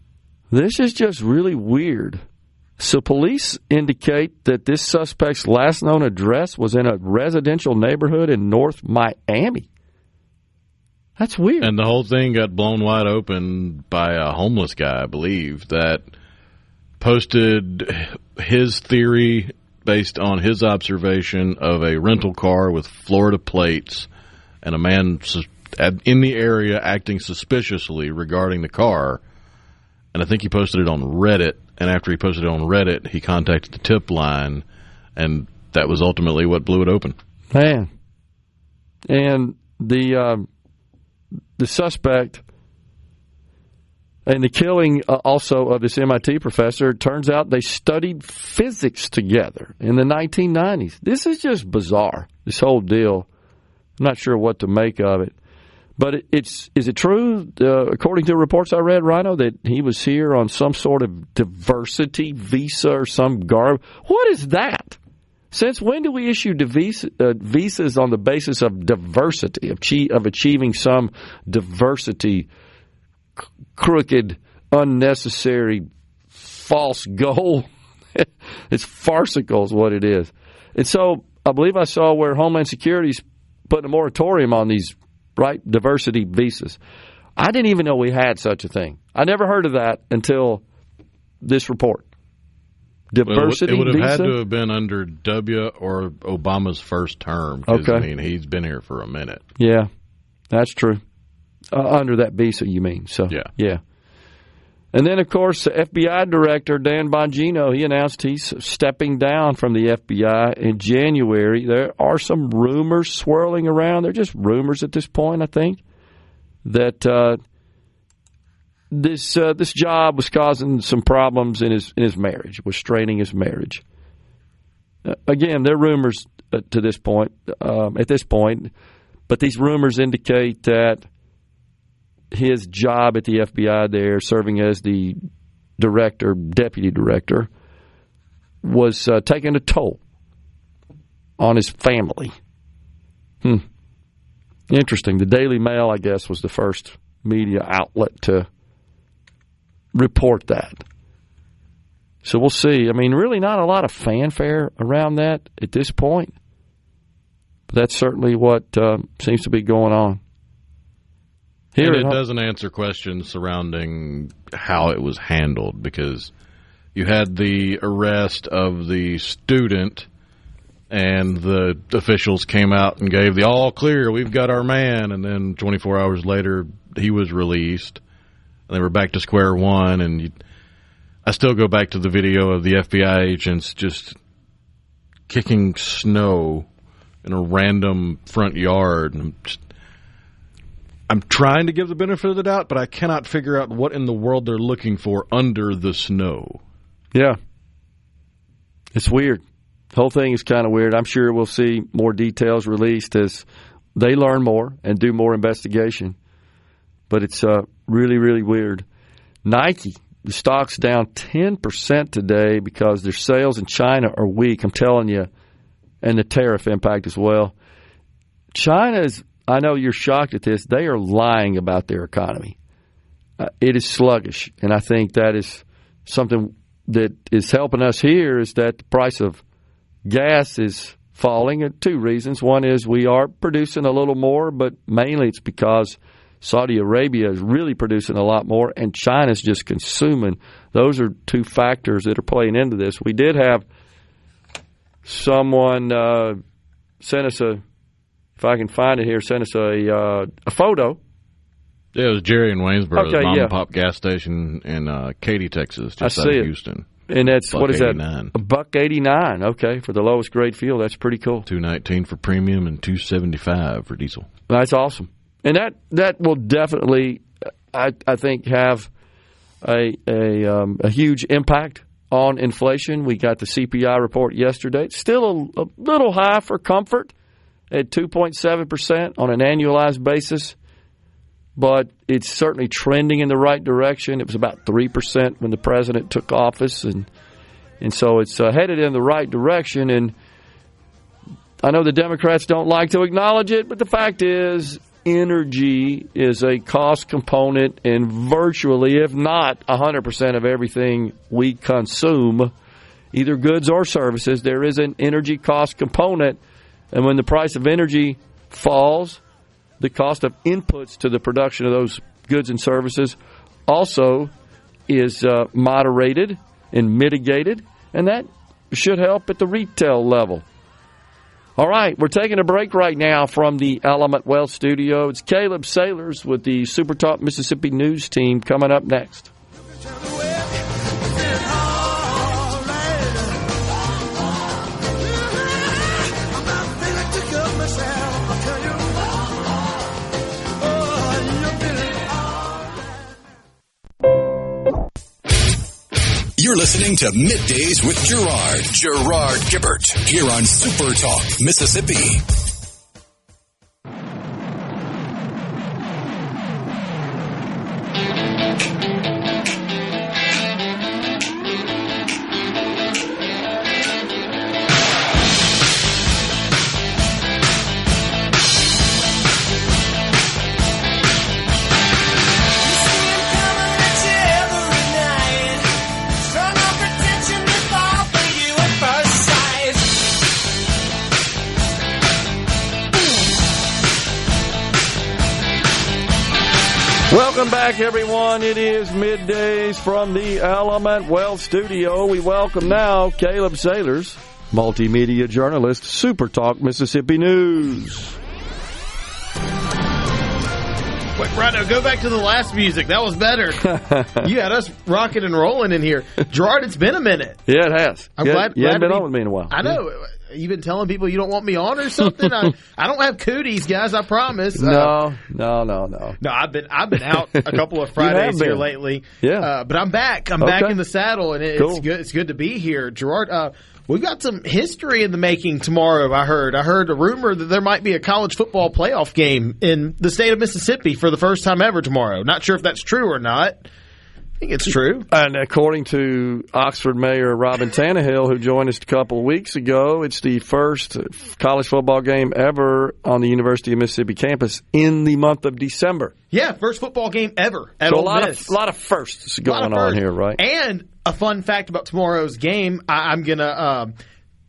This is just really weird. So police indicate that this suspect's last known address was in a residential neighborhood in North Miami. That's weird. And the whole thing got blown wide open by a homeless guy, I believe, that posted his theory based on his observation of a rental car with Florida plates and a man in the area acting suspiciously regarding the car. And I think he posted it on Reddit. And after he posted it on Reddit, he contacted the tip line, and that was ultimately what blew it open. Man. And the suspect and the killing also of this MIT professor, it turns out they studied physics together in the 1990s. This is just bizarre, this whole deal. I'm not sure what to make of it. But is it true, according to reports I read, Rhino, that he was here on some sort of diversity visa or some garb? What is that? Since when do we issue visas on the basis of diversity, of achieving some diversity, crooked, unnecessary, false goal? It's farcical is what it is. And so I believe I saw where Homeland Security's putting a moratorium on these diversity visas. I didn't even know we had such a thing. I never heard of that until this report. Diversity visa? It would have visa? had to have been under W or Obama's first term. Okay. I mean, he's been here for a minute. Yeah, that's true. Under that visa, you mean. So, yeah. And then, of course, the FBI director, Dan Bongino, he announced he's stepping down from the FBI in January. There are some rumors swirling around. They're just rumors at this point, I think, that this job was causing some problems in his marriage, was straining his marriage. Again, they're rumors at this point, but these rumors indicate that his job at the FBI there, serving as the deputy director, was taking a toll on his family. Interesting. The Daily Mail, I guess, was the first media outlet to report that. So we'll see. I mean, really not a lot of fanfare around that at this point. But that's certainly what seems to be going on. And it doesn't answer questions surrounding how it was handled, because you had the arrest of the student and the officials came out and gave the all clear, we've got our man, and then 24 hours later he was released and they were back to square one. And I still go back to the video of the FBI agents just kicking snow in a random front yard, and I'm trying to give the benefit of the doubt, but I cannot figure out what in the world they're looking for under the snow. Yeah. It's weird. The whole thing is kind of weird. I'm sure we'll see more details released as they learn more and do more investigation. But it's really, really weird. Nike, the stock's down 10% today because their sales in China are weak, I'm telling you, and the tariff impact as well. China's, I know you're shocked at this, they are lying about their economy. It is sluggish, and I think that is something that is helping us here is that the price of gas is falling for two reasons. One is we are producing a little more, but mainly it's because Saudi Arabia is really producing a lot more, and China's just consuming. Those are two factors that are playing into this. We did have someone send us if I can find it here, send us a photo. Yeah, it was Jerry in Waynesboro, okay, mom and pop gas station in Katy, Texas, just out of Houston. And that's, what is that? $1.89. $1.89, okay, for the lowest grade fuel. That's pretty cool. $2.19 for premium and $2.75 for diesel. That's awesome. And that will definitely, I think, have a huge impact on inflation. We got the CPI report yesterday. It's still a little high for comfort at 2.7% on an annualized basis, but it's certainly trending in the right direction. It was about 3% when the president took office, and so it's headed in the right direction. And I know the Democrats don't like to acknowledge it, but the fact is energy is a cost component in virtually, if not 100% of everything we consume, either goods or services. There is an energy cost component, and when the price of energy falls, the cost of inputs to the production of those goods and services also is moderated and mitigated, and that should help at the retail level. All right, we're taking a break right now from the Element Wealth Studio. It's Caleb Sailors with the SuperTalk Mississippi News Team coming up next. You're listening to Middays with Gerard Gibert, here on Super Talk, Mississippi. Welcome back, everyone. It is Middays from the Element Wealth Studio. We welcome now Caleb Sailors, Multimedia Journalist, SuperTalk Mississippi News. Wait, Rhino, go back to the last music. That was better. You had us rocking and rolling in here. Gerard, it's been a minute. Yeah, it has. I'm glad you haven't been on with me in a while. I know. You've been telling people you don't want me on or something? I don't have cooties, guys, I promise. No. No, I've been out a couple of Fridays here lately. Yeah. But I'm back. I'm back in the saddle, and it's good. It's good to be here. Gerard, we've got some history in the making tomorrow, I heard. I heard a rumor that there might be a college football playoff game in the state of Mississippi for the first time ever tomorrow. Not sure if that's true or not. I think it's true. And according to Oxford Mayor Robin Tannehill, who joined us a couple of weeks ago, it's the first college football game ever on the University of Mississippi campus in the month of December. Yeah, first football game ever at Ole Miss. A lot of firsts going on here, right? And a fun fact about tomorrow's game, I'm going to,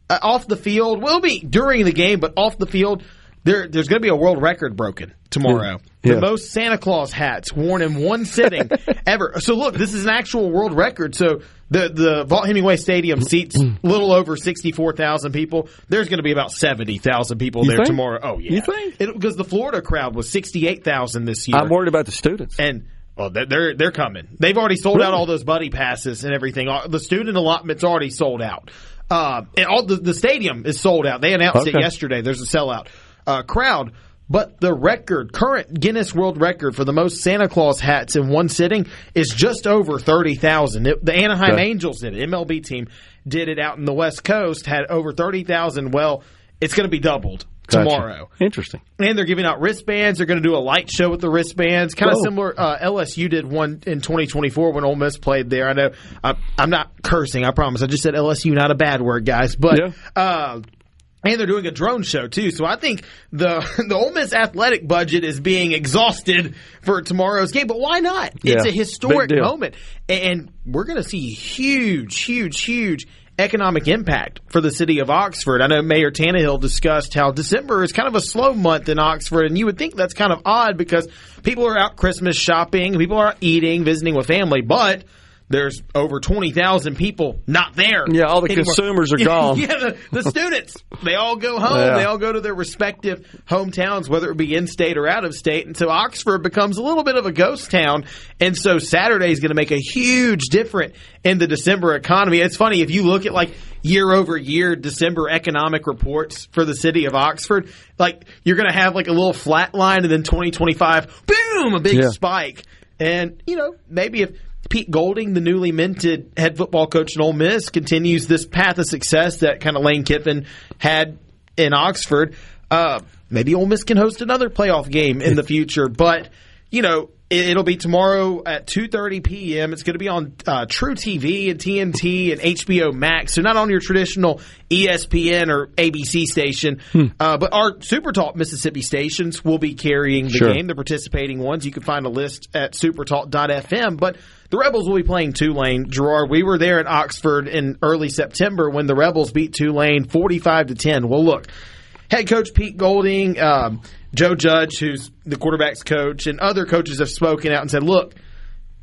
off the field, will be during the game, but off the field, there's going to be a world record broken tomorrow. Yeah. The most Santa Claus hats worn in one sitting ever. So look, this is an actual world record. So the Vaught Hemingway Stadium seats a little over 64,000 people. There's going to be about 70,000 people there tomorrow. Oh, yeah. You think? Because the Florida crowd was 68,000 this year. I'm worried about the students. And well, they're coming. They've already sold out all those buddy passes and everything. The student allotment's already sold out. And all the stadium is sold out. They announced it yesterday. There's a sellout. Crowd. But the current Guinness World Record for the most Santa Claus hats in one sitting is just over 30,000. The Anaheim Angels did it. MLB team did it out in the West Coast, had over 30,000. Well, it's going to be doubled tomorrow. Interesting. And they're giving out wristbands. They're going to do a light show with the wristbands. Kind of similar. LSU did one in 2024 when Ole Miss played there. I know I'm not cursing, I promise. I just said LSU, not a bad word, guys. But and they're doing a drone show, too. So I think the Ole Miss athletic budget is being exhausted for tomorrow's game. But why not? It's a historic moment. And we're going to see huge economic impact for the city of Oxford. I know Mayor Tannehill discussed how December is kind of a slow month in Oxford, and you would think that's kind of odd because people are out Christmas shopping, people are eating, visiting with family, but there's over 20,000 people not there. Yeah, all the consumers are gone. The students, they all go home. Yeah. They all go to their respective hometowns, whether it be in-state or out of state. And so Oxford becomes a little bit of a ghost town. And so Saturday is going to make a huge difference in the December economy. It's funny, if you look at like year-over-year December economic reports for the city of Oxford, like you're going to have like a little flat line and then 2025, boom, a big spike. And, maybe if Pete Golding, the newly minted head football coach in Ole Miss, continues this path of success that kind of Lane Kiffin had in Oxford, maybe Ole Miss can host another playoff game in the future. But, it'll be tomorrow at 2:30 p.m. It's going to be on True TV and TNT and HBO Max. So not on your traditional ESPN or ABC station, but our SuperTalk Mississippi stations will be carrying the game, the participating ones. You can find a list at supertalk.fm. But the Rebels will be playing Tulane. Gerard, we were there at Oxford in early September when the Rebels beat Tulane 45-10. Well, look, head coach Pete Golding, Joe Judge, who's the quarterback's coach, and other coaches have spoken out and said, look,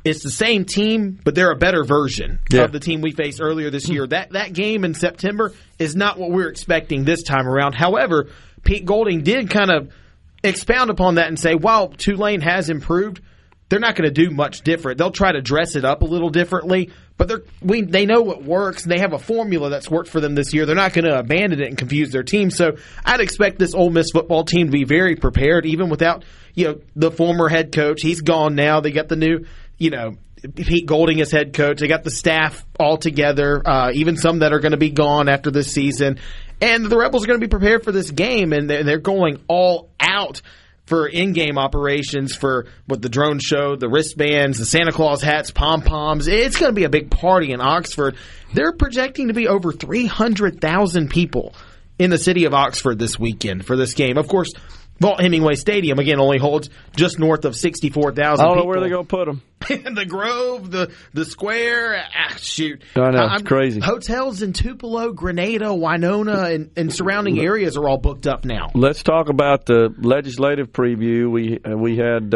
it's the same team, but they're a better version of the team we faced earlier this year. That game in September is not what we're expecting this time around. However, Pete Golding did kind of expound upon that and say, while Tulane has improved, they're not going to do much different. They'll try to dress it up a little differently, but they know what works, and they have a formula that's worked for them this year. They're not going to abandon it and confuse their team. So I'd expect this Ole Miss football team to be very prepared, even without the former head coach. He's gone now. They got the new Pete Golding as head coach. They got the staff all together, even some that are going to be gone after this season. And the Rebels are going to be prepared for this game, and they're going all out for in-game operations, for what the drone show, the wristbands, the Santa Claus hats, pom-poms. It's going to be a big party in Oxford. They're projecting to be over 300,000 people in the city of Oxford this weekend for this game. Of course, Walt Hemingway Stadium, again, only holds just north of 64,000 people. I don't know where they're going to put them. The Grove, the Square, shoot. I know, it's crazy. Hotels in Tupelo, Grenada, Winona, and surrounding areas are all booked up now. Let's talk about the legislative preview. We had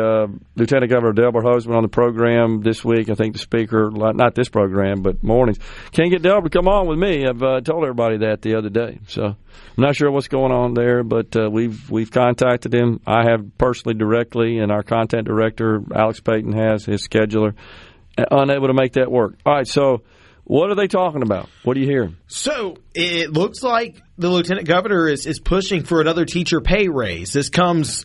Lieutenant Governor Delbert Hosemann on the program this week. I think the speaker, not this program, but mornings. Can't get Delbert to come on with me. I've told everybody that the other day. So I'm not sure what's going on there, but we've contacted him. I have personally directly, and our content director, Alex Payton, has his scheduler, unable to make that work. All right, so what are they talking about? What do you hear? So it looks like the lieutenant governor is pushing for another teacher pay raise. This comes,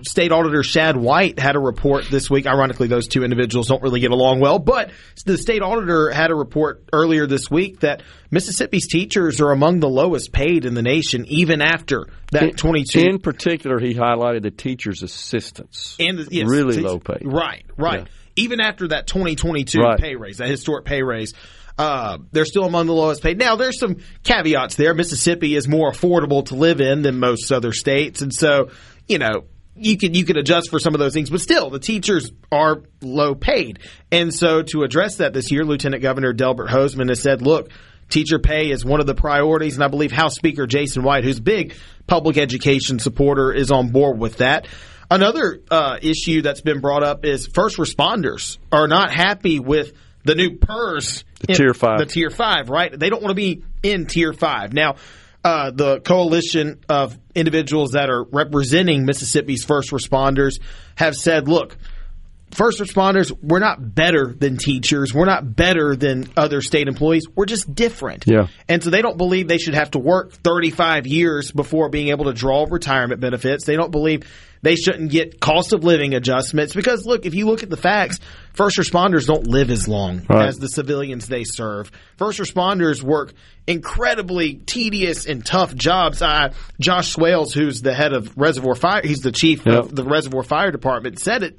State Auditor Shad White had a report this week. Ironically, those two individuals don't really get along well, but the state auditor had a report earlier this week that Mississippi's teachers are among the lowest paid in the nation, even after that 22. In particular, he highlighted the teachers' assistants. And really low paid. Right. Yeah. Even after that 2022 pay raise, that historic pay raise, they're still among the lowest paid. Now, there's some caveats there. Mississippi is more affordable to live in than most other states, and so, you can adjust for some of those things, but still, the teachers are low paid. And so to address that this year, Lieutenant Governor Delbert Hosemann has said, look, teacher pay is one of the priorities, and I believe House Speaker Jason White, who's a big public education supporter, is on board with that. Another issue that's been brought up is first responders are not happy with the new PERS. Tier 5. The Tier 5, right? They don't want to be in Tier 5. Now, the coalition of individuals that are representing Mississippi's first responders have said, look, first responders, we're not better than teachers. We're not better than other state employees. We're just different. Yeah. And so they don't believe they should have to work 35 years before being able to draw retirement benefits. They don't believe they shouldn't get cost of living adjustments because, look, if you look at the facts, first responders don't live as long as the civilians they serve. First responders work incredibly tedious and tough jobs. Josh Swales, who's the head of Reservoir Fire, he's the chief of the Reservoir Fire Department, said it.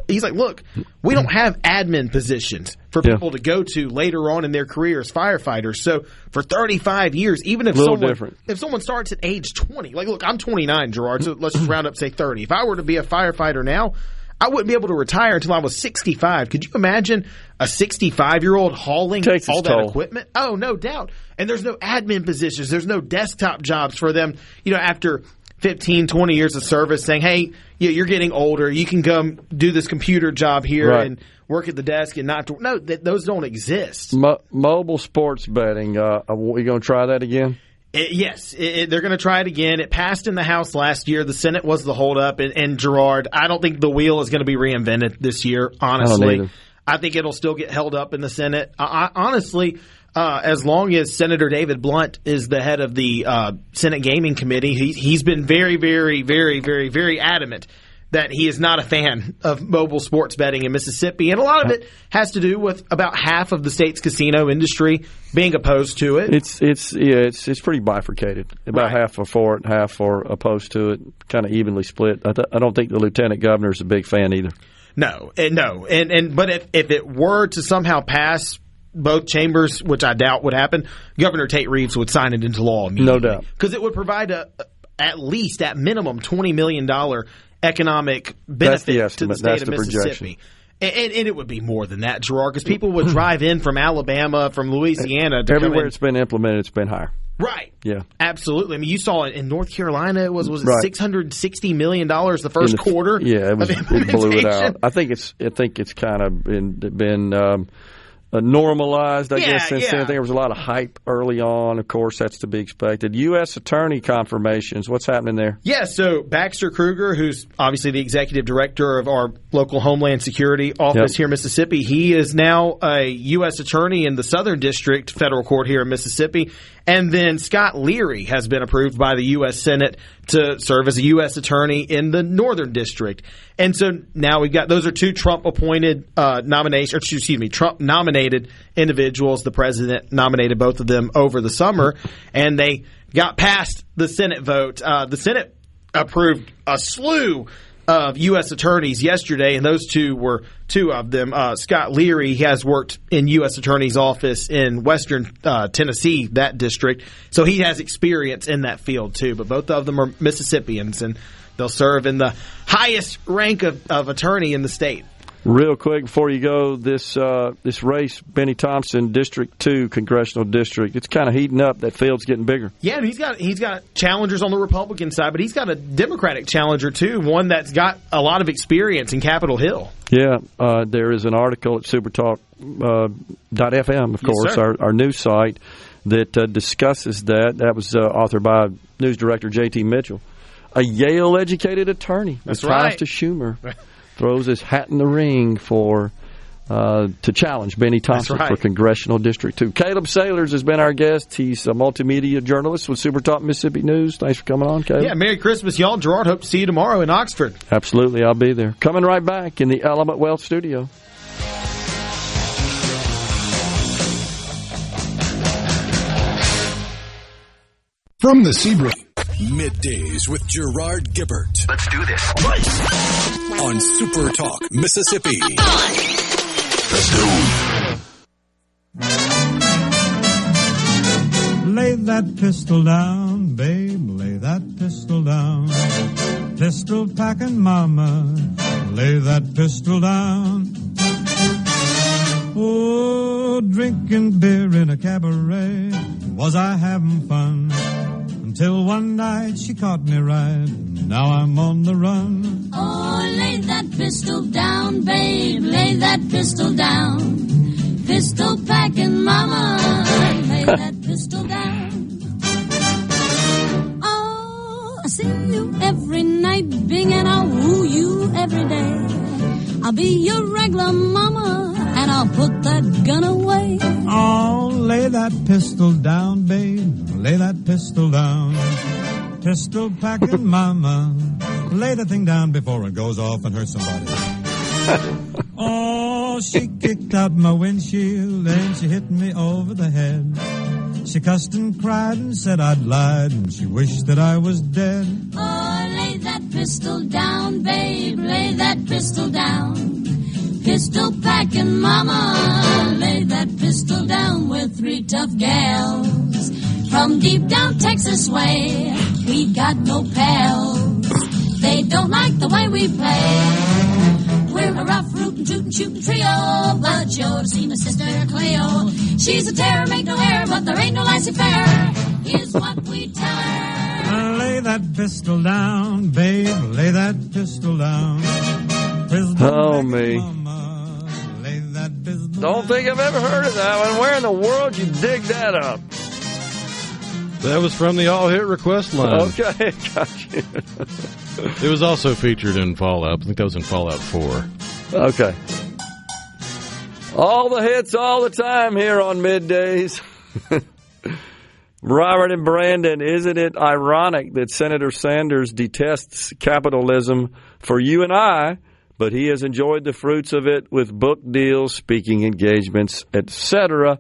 He's like, look, we don't have admin positions for people to go to later on in their career as firefighters. So for 35 years, even if someone starts at age 20, like, look, I'm 29, Gerard, so let's just round up, say 30. If I were to be a firefighter now, I wouldn't be able to retire until I was 65. Could you imagine a 65-year-old hauling all that equipment? Oh, no doubt. And there's no admin positions. There's no desktop jobs for them, after 15, 20 years of service saying, hey, you're getting older. You can come do this computer job here and work at the desk and not – no, those don't exist. Mobile sports betting, are we going to try that again? Yes, they're going to try it again. It passed in the House last year. The Senate was the holdup. And Gerard, I don't think the wheel is going to be reinvented this year, honestly. I think it'll still get held up in the Senate. Honestly, as long as Senator David Blunt is the head of the Senate Gaming Committee, he's been very, very, very, very, very adamant that he is not a fan of mobile sports betting in Mississippi. And a lot of it has to do with about half of the state's casino industry being opposed to it. It's pretty bifurcated. About half are for it, half are opposed to it, kind of evenly split. I don't think the lieutenant governor is a big fan either. No. But if it were to somehow pass both chambers, which I doubt would happen, Governor Tate Reeves would sign it into law immediately. No doubt. Because it would provide at least, at minimum, $20 million economic benefit to the state of Mississippi. And it would be more than that, Gerard, because people would drive in from Alabama, from Louisiana. Everywhere it's been implemented, it's been higher. Right. Yeah. Absolutely. I mean, you saw it in North Carolina. It was it $660 million the first quarter? Yeah, it blew it out. I think it's kind of been normalized, I guess, since then. I think there was a lot of hype early on. Of course, that's to be expected. U.S. Attorney confirmations. What's happening there? Yeah, so Baxter Kruger, who's obviously the executive director of our local Homeland Security office here in Mississippi, he is now a U.S. Attorney in the Southern District Federal Court here in Mississippi. And then Scott Leary has been approved by the U.S. Senate to serve as a U.S. Attorney in the Northern District. And so now we've got – those are two Trump-appointed Trump-nominated individuals. The president nominated both of them over the summer, and they got past the Senate vote. The Senate approved a slew of U.S. attorneys yesterday, and those two were two of them. Scott Leary has worked in U.S. Attorney's office in Western Tennessee, that district, so he has experience in that field too. But both of them are Mississippians, and they'll serve in the highest rank of attorney in the state. Real quick before you go, this race, Benny Thompson, District 2 Congressional District, it's kind of heating up. That field's getting bigger. Yeah, and he's got challengers on the Republican side, but he's got a Democratic challenger too, one that's got a lot of experience in Capitol Hill. Yeah, there is an article at SuperTalk.fm, of course, our news site, that discusses that. That was authored by news director J.T. Mitchell, a Yale-educated attorney. That's ties to Schumer. Throws his hat in the ring to challenge Benny Thompson for Congressional District 2. Caleb Sailors has been our guest. He's a multimedia journalist with SuperTalk Mississippi News. Thanks for coming on, Caleb. Yeah, Merry Christmas, y'all. Gerard, hope to see you tomorrow in Oxford. Absolutely, I'll be there. Coming right back in the Element Wealth studio. From the Sebring, Middays with Gerard Gibert. Let's do this. On SuperTalk Mississippi. Let's go. Lay that pistol down, babe, lay that pistol down. Pistol packing mama, lay that pistol down. Oh, drinking beer in a cabaret, was I having fun? Until one night she caught me right, now I'm on the run. Oh, lay that pistol down, babe, lay that pistol down. Pistol packing mama, lay that pistol down. Oh, I see you every night, Bing, and I'll woo you every day. I'll be your regular mama, and I'll put that gun away. Oh, lay that pistol down, babe. Lay that pistol down. Pistol packing mama. Lay the thing down before it goes off and hurts somebody. Oh, she kicked out my windshield and she hit me over the head. She cussed and cried and said I'd lied and she wished that I was dead. Oh, lay that pistol down, babe. Lay that pistol down. Pistol packing mama. Lay that pistol down with 3 tough gals. From deep down Texas way, we got no pals. They don't like the way we play. We're a rough, rootin', tootin', shootin' trio, but you ought to see my sister Cleo. She's a terror, make no error, but there ain't no laissez-faire. Here's what we tell her. Lay that pistol down, babe. Lay that pistol down. Oh, me. Don't think I've ever heard of that one. Where in the world you dig that up? That was from the All Hit Request line. Okay, got you. It was also featured in Fallout. I think that was in Fallout 4. Okay. All the hits all the time here on Middays. Robert and Brandon, isn't it ironic that Senator Sanders detests capitalism for you and I, but he has enjoyed the fruits of it with book deals, speaking engagements, etc.?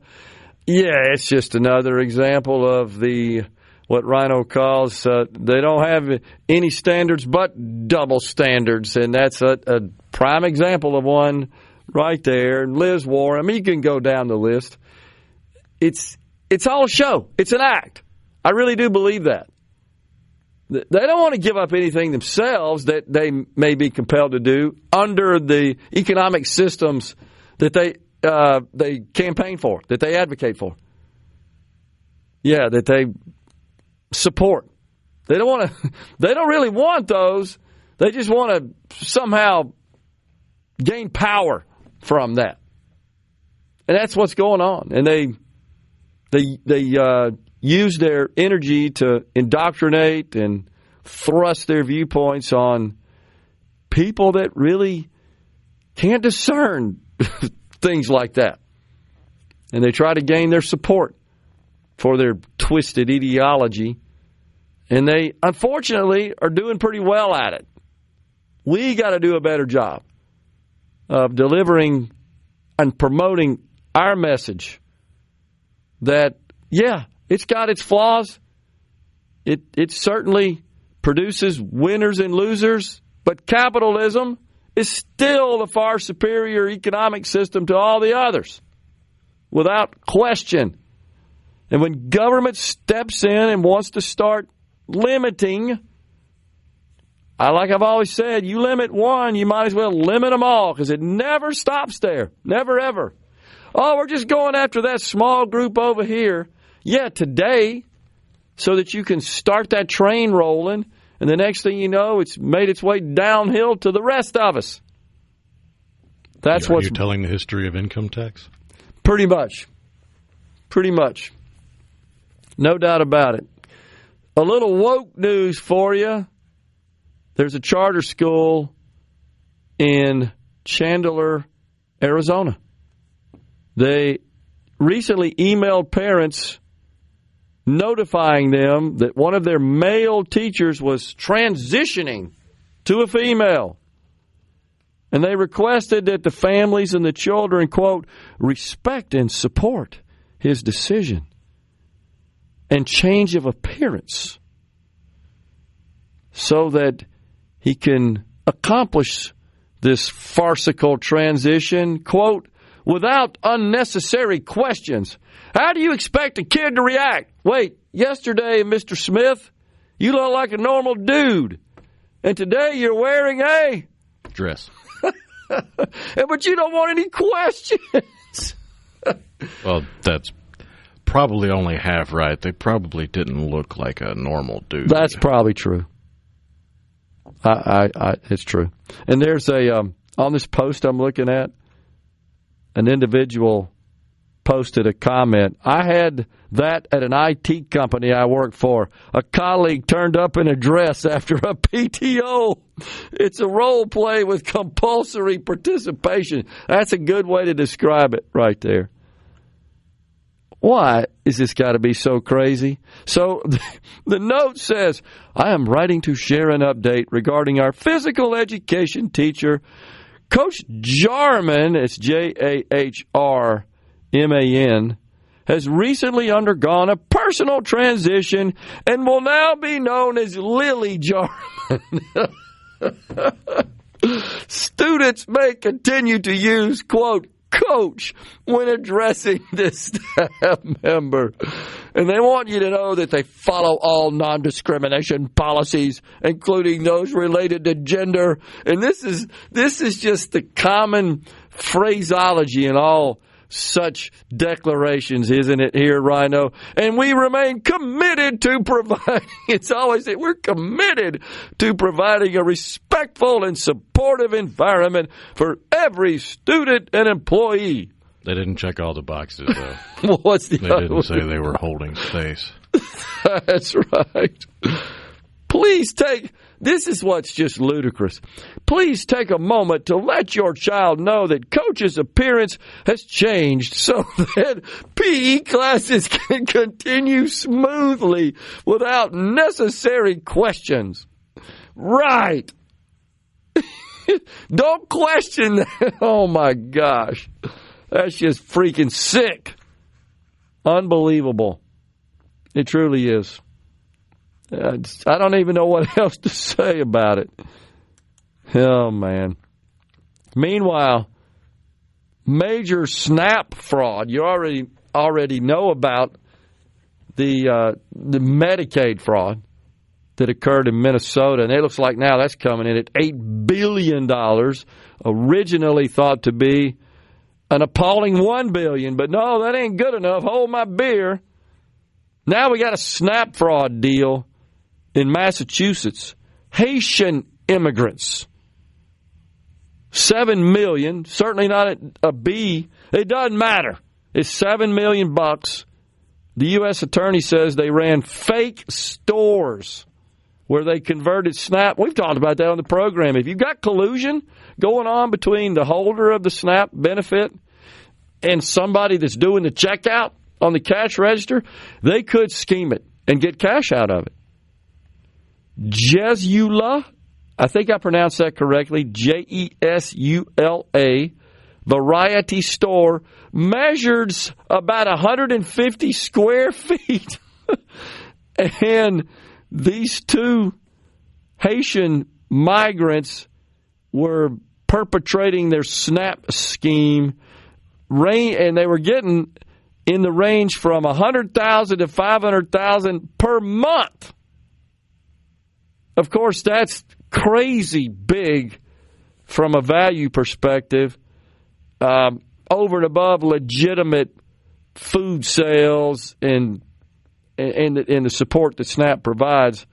Yeah, it's just another example of what Rhino calls, they don't have any standards but double standards, and that's a prime example of one right there. And Liz Warren, I mean, you can go down the list. It's all a show. It's an act. I really do believe that. They don't want to give up anything themselves that they may be compelled to do under the economic systems that they campaign for, that they advocate for. Yeah, that they support. They don't really want those. They just want to somehow gain power from that. And that's what's going on. And they use their energy to indoctrinate and thrust their viewpoints on people that really can't discern things like that. And they try to gain their support for their twisted ideology. And they, unfortunately, are doing pretty well at it. We got to do a better job of delivering and promoting our message that, yeah, it's got its flaws. It certainly produces winners and losers, but capitalism is still the far superior economic system to all the others, without question. And when government steps in and wants to start limiting, like I've always said, you limit one, you might as well limit them all, because it never stops there. Never, ever. Oh, we're just going after that small group over here. Yeah, today, so that you can start that train rolling, and the next thing you know, it's made its way downhill to the rest of us. That's what you're telling the history of income tax? Pretty much. Pretty much. No doubt about it. A little woke news for you. There's a charter school in Chandler, Arizona. They recently emailed parents notifying them that one of their male teachers was transitioning to a female. And they requested that the families and the children, quote, respect and support his decision and change of appearance so that he can accomplish this farcical transition, quote, without unnecessary questions. How do you expect a kid to react? Wait, yesterday, Mr. Smith, you look like a normal dude. And today you're wearing a dress. But you don't want any questions. Well, that's probably only half right. They probably didn't look like a normal dude. That's probably true. It's true. And there's on this post I'm looking at, an individual posted a comment. I had that at an IT company I worked for. A colleague turned up in a dress after a PTO. It's a role play with compulsory participation. That's a good way to describe it right there. Why is this got to be so crazy? So the note says, I am writing to share an update regarding our physical education teacher, Coach Jarman, it's Jahrman, has recently undergone a personal transition and will now be known as Lily Jarman. Students may continue to use, quote, Coach when addressing this staff member. And they want you to know that they follow all non-discrimination policies, including those related to gender. And this is just the common phraseology in all such declarations, isn't it, here, Rhino? And we remain committed to providing, it's always that we're committed to providing a respectful and supportive environment for every student and employee. They didn't check all the boxes, though. Well, what's the They didn't say they were holding space. That's right. Please this is what's just ludicrous. Please take a moment to let your child know that Coach's appearance has changed so that PE classes can continue smoothly without necessary questions. Right. Don't question that. Oh, my gosh. That's just freaking sick. Unbelievable. It truly is. I don't even know what else to say about it. Oh, man. Meanwhile, major SNAP fraud. You already know about the Medicaid fraud that occurred in Minnesota, and it looks like now that's coming in at $8 billion, originally thought to be an appalling $1 billion. But no, that ain't good enough. Hold my beer. Now we got a SNAP fraud deal in Massachusetts. Haitian immigrants. 7 million, certainly not a B. It doesn't matter. It's $7 million. The U.S. attorney says they ran fake stores where they converted SNAP. We've talked about that on the program. If you've got collusion going on between the holder of the SNAP benefit and somebody that's doing the checkout on the cash register, they could scheme it and get cash out of it. Jesula, I think I pronounced that correctly, Jesula, variety store, measured about 150 square feet. And these two Haitian migrants were perpetrating their SNAP scheme, and they were getting in the range from $100,000 to $500,000 per month. Of course, that's crazy big from a value perspective, over and above legitimate food sales and the support that SNAP provides.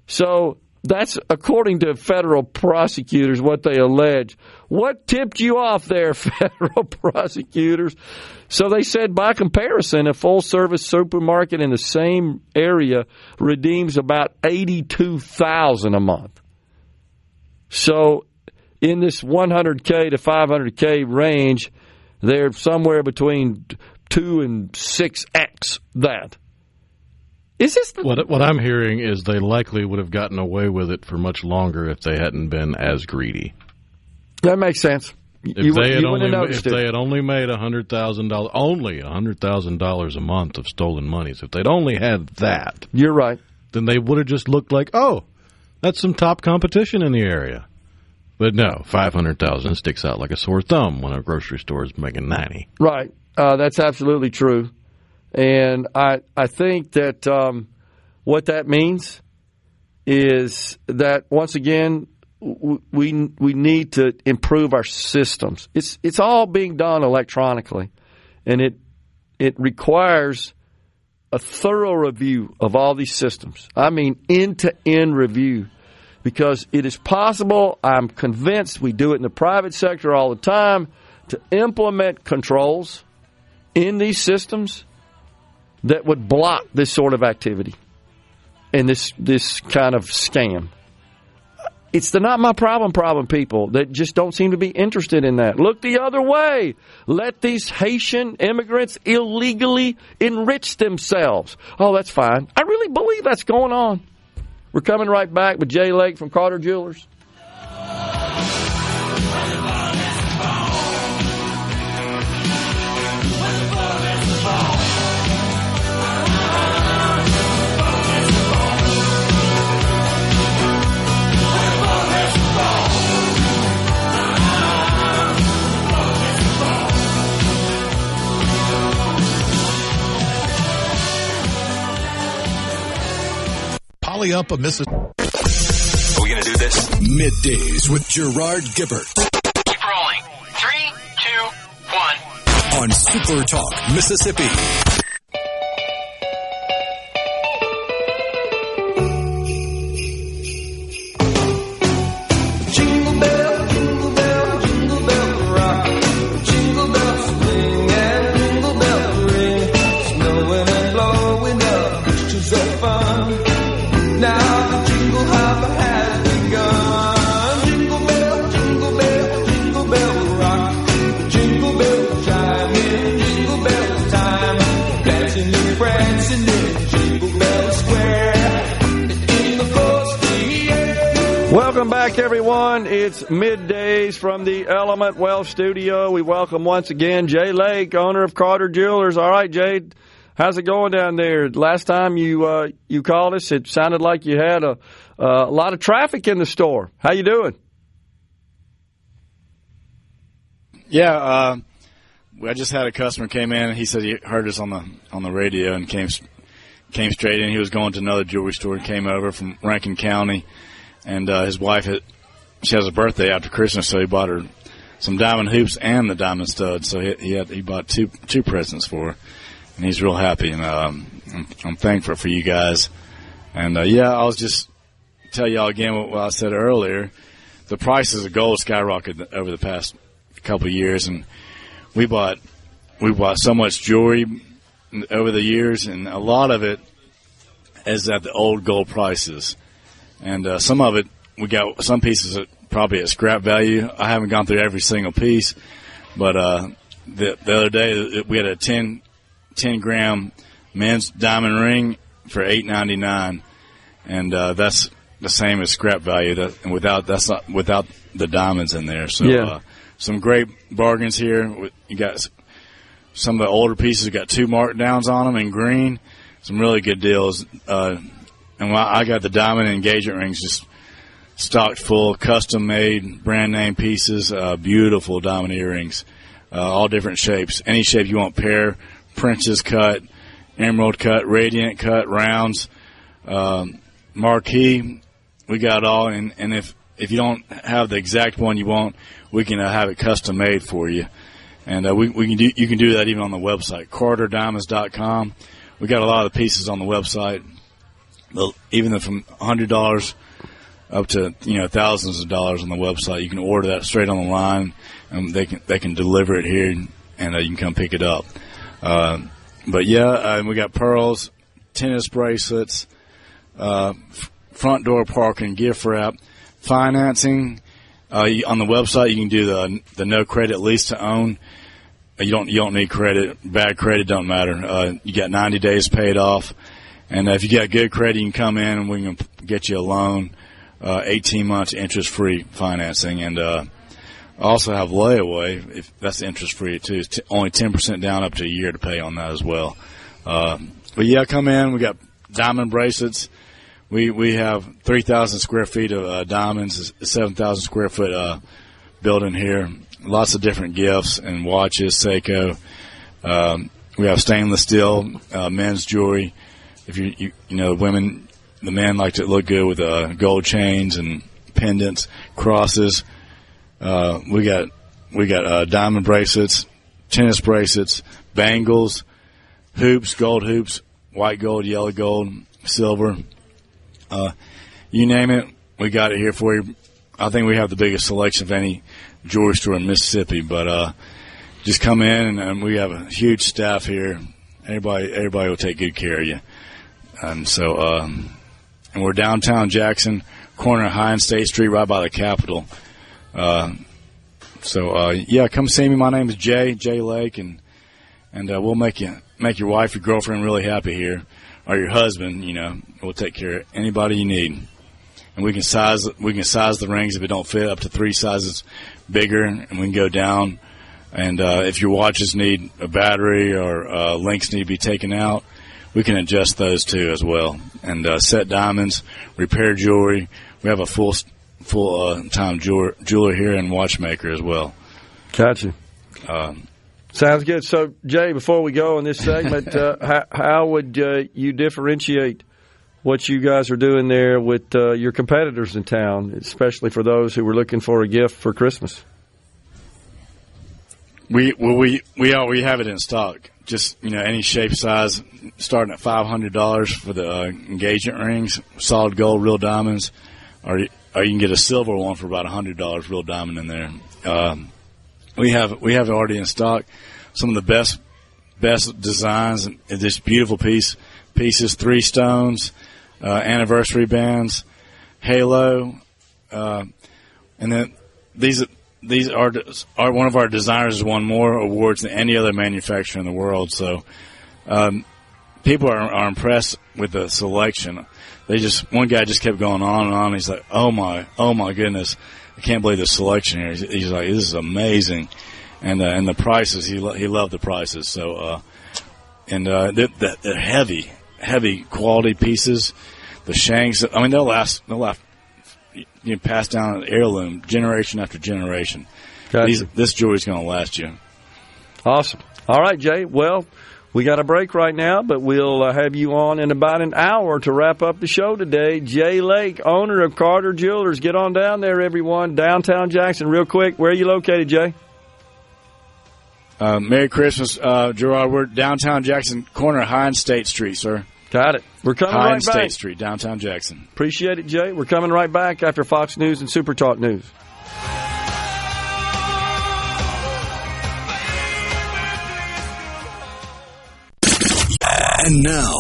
So that's, according to federal prosecutors, what they allege. What tipped you off there, federal prosecutors? So they said, by comparison, a full-service supermarket in the same area redeems about $82,000 a month. So in this $100K to $500K range, they're somewhere between 2 and 6x that. Is this what I'm hearing is they likely would have gotten away with it for much longer if they hadn't been as greedy. That makes sense. If they had only made $100,000 a month of stolen monies, if they'd only had that, you're right, then they would have just looked like, oh, that's some top competition in the area. But no, $500,000 sticks out like a sore thumb when a grocery store is making $90,000. Right, that's absolutely true, and I think that what that means is that once again, we need to improve our systems. It's all being done electronically, and it requires a thorough review of all these systems. I mean, end-to-end review, because it is possible, I'm convinced we do it in the private sector all the time, to implement controls in these systems that would block this sort of activity and this kind of scam. It's the not my problem people that just don't seem to be interested in that. Look the other way. Let these Haitian immigrants illegally enrich themselves. Oh, that's fine. I really believe that's going on. We're coming right back with Jay Lake from Carter Jewelers. Up of Mississippi. Are we going to do this? Middays with Gerard Gibert. Keep rolling. 3, 2, 1. On SuperTalk Mississippi. Jingle bell, jingle bell, jingle bell rock. Jingle bells swing and jingle bells ring. Snowing and blowing up, pictures of fun. Now the jingle hop has begun. Jingle bell rock. Jingle bell chime in jingle bell time. Dancing and prancing in Jingle Bell Square. In the frosty air. Welcome back, everyone. It's Middays from the Element Wealth Studio. We welcome once again Jay Lake, owner of Carter Jewelers. All right, Jay. How's it going down there? Last time you called us, it sounded like you had a lot of traffic in the store. How you doing? Yeah, I just had a customer came in. He said he heard us on the radio and came straight in. He was going to another jewelry store and came over from Rankin County, and his wife she has a birthday after Christmas, so he bought her some diamond hoops and the diamond studs. So he bought two presents for her. And he's real happy, and I'm thankful for you guys. And, I was just tell y'all again what I said earlier. The prices of gold skyrocketed over the past couple of years, and we bought so much jewelry over the years, and a lot of it is at the old gold prices. And some of it, we got some pieces probably at scrap value. I haven't gone through every single piece, but the other day we had a 10-gram men's diamond ring for $8.99, and that's the same as scrap value. That's not without the diamonds in there. So some great bargains here. You got some of the older pieces got 2 markdowns on them in green. Some really good deals. And I got the diamond engagement rings just stocked full, custom made, brand name pieces, beautiful diamond earrings, all different shapes. Any shape you want, pear, princess cut, emerald cut, radiant cut, rounds, marquee. We got it all. And if you don't have the exact one you want, we can have it custom made for you. And you can do that even on the website, CarterDiamonds.com. We got a lot of the pieces on the website, even from $100 up to thousands of dollars on the website. You can order that straight on the line, and they can deliver it here, and you can come pick it up. We got pearls, tennis bracelets, front door parking, gift wrap, financing. On the website, you can do the no credit lease to own. You don't need credit. Bad credit don't matter. You got 90 days paid off, and if you got good credit, you can come in and we can get you a loan, 18 months interest free financing, and also have layaway if that's interest free too. It's only 10% down up to a year to pay on that as well. Come in. We got diamond bracelets. We have 3,000 square feet of diamonds, a 7,000 square foot building here. Lots of different gifts and watches, Seiko. We have stainless steel, men's jewelry. If you women, the men like to look good with gold chains and pendants, crosses. We got diamond bracelets, tennis bracelets, bangles, hoops, gold hoops, white gold, yellow gold, silver. You name it, we got it here for you. I think we have the biggest selection of any jewelry store in Mississippi, but just come in, and we have a huge staff here. Everybody will take good care of you. And so, and we're downtown Jackson, corner of High and State Street, right by the Capitol. Yeah, come see me. My name is Jay Lake, and we'll make your wife, your girlfriend really happy here, or your husband. We'll take care of anybody you need, and we can size the rings if it don't fit up to 3 sizes bigger, and we can go down. And if your watches need a battery or links need to be taken out, we can adjust those too as well. And set diamonds, repair jewelry. We have a full time jeweler here and watchmaker as well. Gotcha. Sounds good. So, Jay, before we go in this segment, how would you differentiate what you guys are doing there with your competitors in town, especially for those who were looking for a gift for Christmas? We have it in stock. Just any shape, size, starting at $500 for the engagement rings, solid gold, real diamonds, or you can get a silver one for about $100, real diamond in there. We have it already in stock. Some of the best designs, this beautiful pieces, 3 stones, anniversary bands, halo, and then these are one of our designers has won more awards than any other manufacturer in the world. So people are impressed with the selection. One guy just kept going on and on. He's like, oh my goodness, I can't believe the selection here. He's like, this is amazing, and the prices. He loved the prices. So the heavy quality pieces, the shanks. I mean, they'll last. You pass down an heirloom generation after generation. Gotcha. This jewelry's going to last you. Awesome. All right, Jay. Well, we got a break right now, but we'll have you on in about an hour to wrap up the show today. Jay Lake, owner of Carter Jewelers. Get on down there, everyone. Downtown Jackson. Real quick, where are you located, Jay? Merry Christmas, Gerard. We're downtown Jackson, corner of High and State Street, sir. Got it. We're coming High right and back. State Street, downtown Jackson. Appreciate it, Jay. We're coming right back after Fox News and SuperTalk News. And now,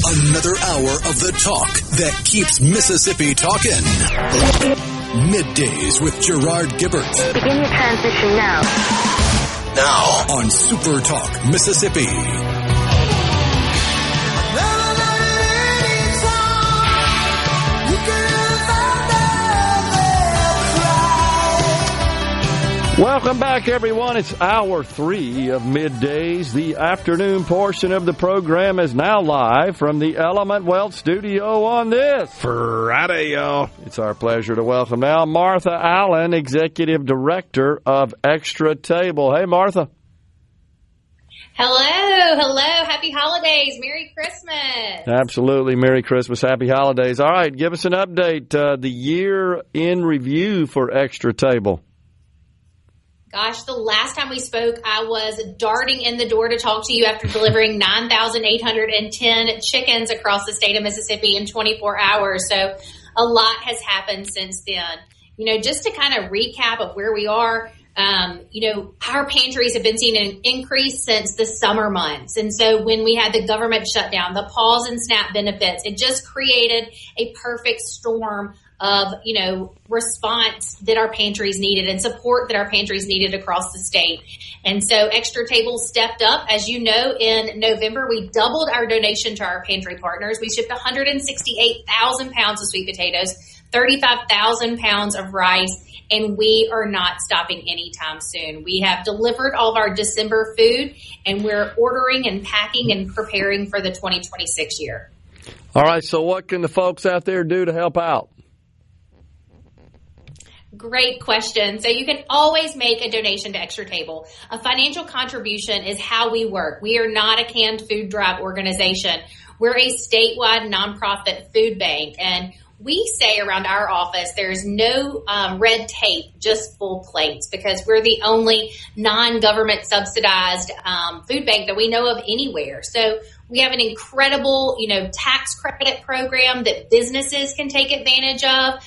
another hour of the talk that keeps Mississippi talking. Middays with Gerard Gibert. Begin your transition now. Now on SuperTalk Mississippi. Welcome back, everyone. It's hour 3 of Middays. The afternoon portion of the program is now live from the Element Wealth Studio on this Friday, y'all. It's our pleasure to welcome now Martha Allen, Executive Director of Extra Table. Hey, Martha. Hello. Happy holidays. Merry Christmas. Absolutely. Merry Christmas. Happy holidays. All right, give us an update. The year in review for Extra Table. Gosh, the last time we spoke, I was darting in the door to talk to you after delivering 9,810 chickens across the state of Mississippi in 24 hours. So a lot has happened since then. Just to kind of recap of where we are, our pantries have been seeing an increase since the summer months. And so when we had the government shutdown, the pause and SNAP benefits, it just created a perfect storm of, response that our pantries needed and support that our pantries needed across the state. And so Extra Table stepped up. As you know, in November, we doubled our donation to our pantry partners. We shipped 168,000 pounds of sweet potatoes, 35,000 pounds of rice, and we are not stopping anytime soon. We have delivered all of our December food, and we're ordering and packing and preparing for the 2026 year. All right, so what can the folks out there do to help out? Great question. So you can always make a donation to Extra Table. A financial contribution is how we work. We are not a canned food drive organization. We're a statewide nonprofit food bank, and we say around our office there's no red tape, just full plates, because we're the only non-government subsidized food bank that we know of anywhere. So We have an incredible, tax credit program that businesses can take advantage of.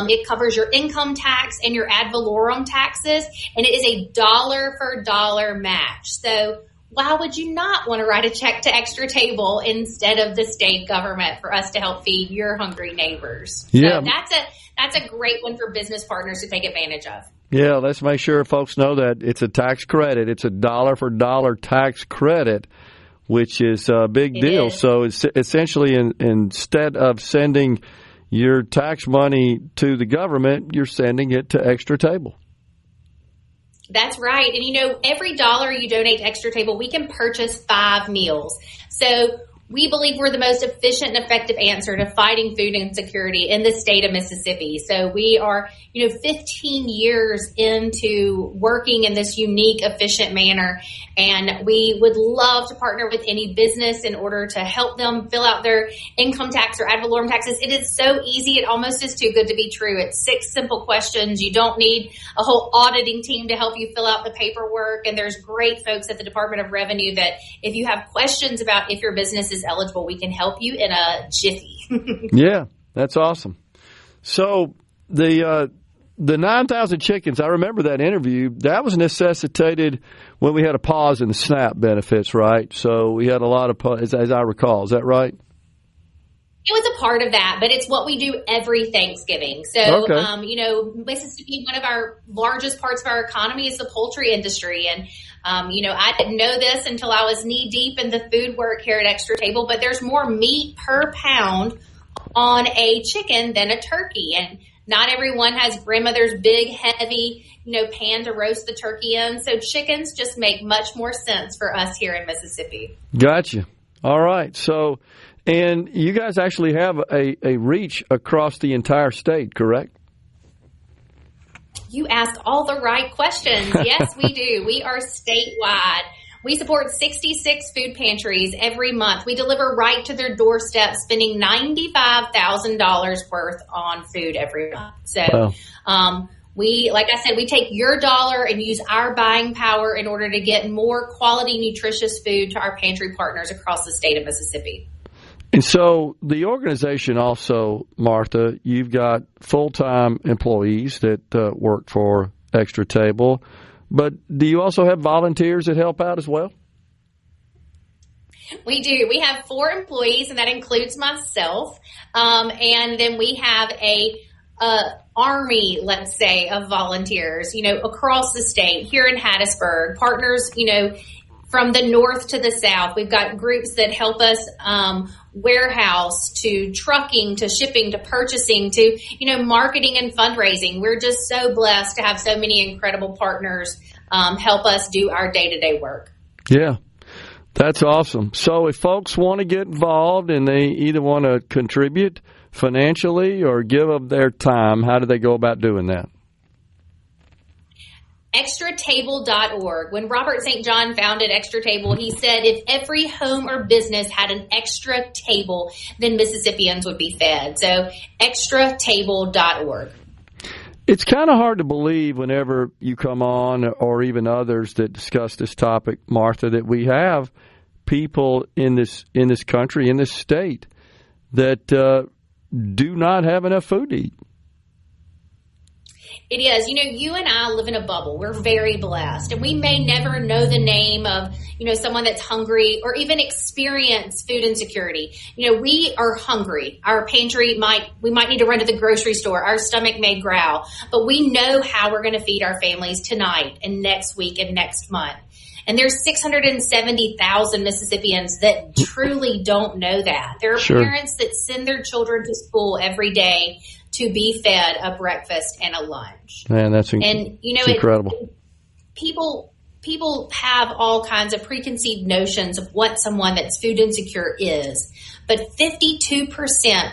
It covers your income tax and your ad valorem taxes, and it is a dollar for dollar match. So why would you not want to write a check to Extra Table instead of the state government for us to help feed your hungry neighbors? Yeah. So that's a great one for business partners to take advantage of. Yeah, let's make sure folks know that it's a tax credit. It's a dollar for dollar tax credit, which is a big deal. So it's essentially instead of sending your tax money to the government, you're sending it to Extra Table. That's right. And, every dollar you donate to Extra Table, we can purchase 5 meals. So we believe we're the most efficient and effective answer to fighting food insecurity in the state of Mississippi. So we are, 15 years into working in this unique, efficient manner. And we would love to partner with any business in order to help them fill out their income tax or ad valorem taxes. It is so easy. It almost is too good to be true. It's 6 simple questions. You don't need a whole auditing team to help you fill out the paperwork. And there's great folks at the Department of Revenue that if you have questions about if your business is eligible, we can help you in a jiffy. Yeah, that's awesome. So the 9,000 chickens, I remember that interview, that was necessitated when we had a pause in the SNAP benefits, right? So we had a lot of, as I recall, is that right? It was a part of that, but it's what we do every Thanksgiving. So, Mississippi, one of our largest parts of our economy is the poultry industry. And, I didn't know this until I was knee deep in the food work here at Extra Table, but there's more meat per pound on a chicken than a turkey. And not everyone has grandmother's big, heavy, pan to roast the turkey in. So chickens just make much more sense for us here in Mississippi. Gotcha. All right. So, and you guys actually have a reach across the entire state, correct? You asked all the right questions. Yes, we do. We are statewide. We support 66 food pantries every month. We deliver right to their doorstep, spending $95,000 worth on food every month. So, like I said, we take your dollar and use our buying power in order to get more quality, nutritious food to our pantry partners across the state of Mississippi. And so the organization also, Martha, you've got full-time employees that work for Extra Table, but do you also have volunteers that help out as well? We do. We have 4 employees, and that includes myself. And then we have a army, let's say, of volunteers, across the state, here in Hattiesburg, partners, from the north to the south. We've got groups that help us warehouse to trucking to shipping to purchasing to, marketing and fundraising. We're just so blessed to have so many incredible partners help us do our day-to-day work. Yeah, that's awesome. So if folks want to get involved and they either want to contribute financially or give up their time, how do they go about doing that? extratable.org. When Robert St. John founded Extra Table, he said if every home or business had an extra table, then Mississippians would be fed. So extratable.org. It's kind of hard to believe whenever you come on, or even others that discuss this topic, Martha, that we have people in this country, in this state, that do not have enough food to eat. It is. You and I live in a bubble. We're very blessed. And we may never know the name of, someone that's hungry or even experience food insecurity. We are hungry. Our pantry we might need to run to the grocery store. Our stomach may growl. But we know how we're going to feed our families tonight and next week and next month. And there's 670,000 Mississippians that truly don't know that. There are parents that send their children to school every day to be fed a breakfast and a lunch. Man, that's incredible. People have all kinds of preconceived notions of what someone that's food insecure is. But 52%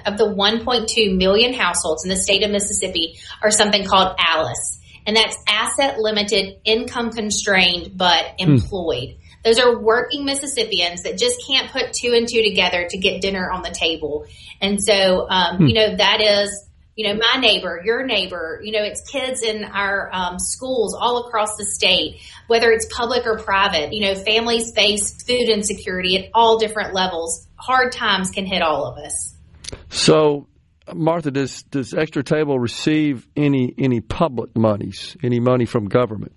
of the 1.2 million households in the state of Mississippi are something called ALICE. And that's asset limited, income constrained, but employed. Those are working Mississippians that just can't put 2 and 2 together to get dinner on the table. And so, that is, my neighbor, your neighbor, it's kids in our schools all across the state, whether it's public or private. Families face food insecurity at all different levels. Hard times can hit all of us. So, Martha, does Extra Table receive any public monies, any money from government?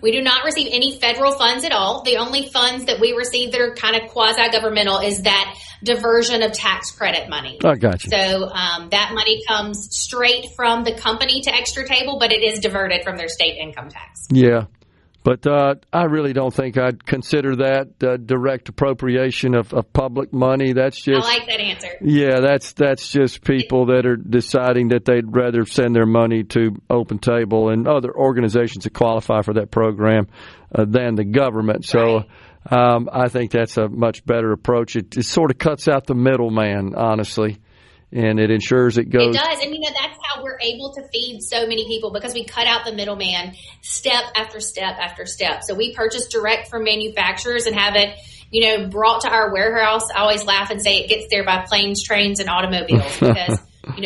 We do not receive any federal funds at all. The only funds that we receive that are kind of quasi-governmental is that diversion of tax credit money. I got you. So that money comes straight from the company to Extra Table, but it is diverted from their state income tax. Yeah. But I really don't think I'd consider that direct appropriation of public money. That's just, I like that answer. Yeah, that's just people that are deciding that they'd rather send their money to Open Table and other organizations that qualify for that program than the government. So I think that's a much better approach. It sort of cuts out the middleman, honestly, and it ensures it goes. It does, and that's how we're able to feed so many people, because we cut out the middleman step after step after step. So we purchase direct from manufacturers and have it, brought to our warehouse. I always laugh and say it gets there by planes, trains, and automobiles, because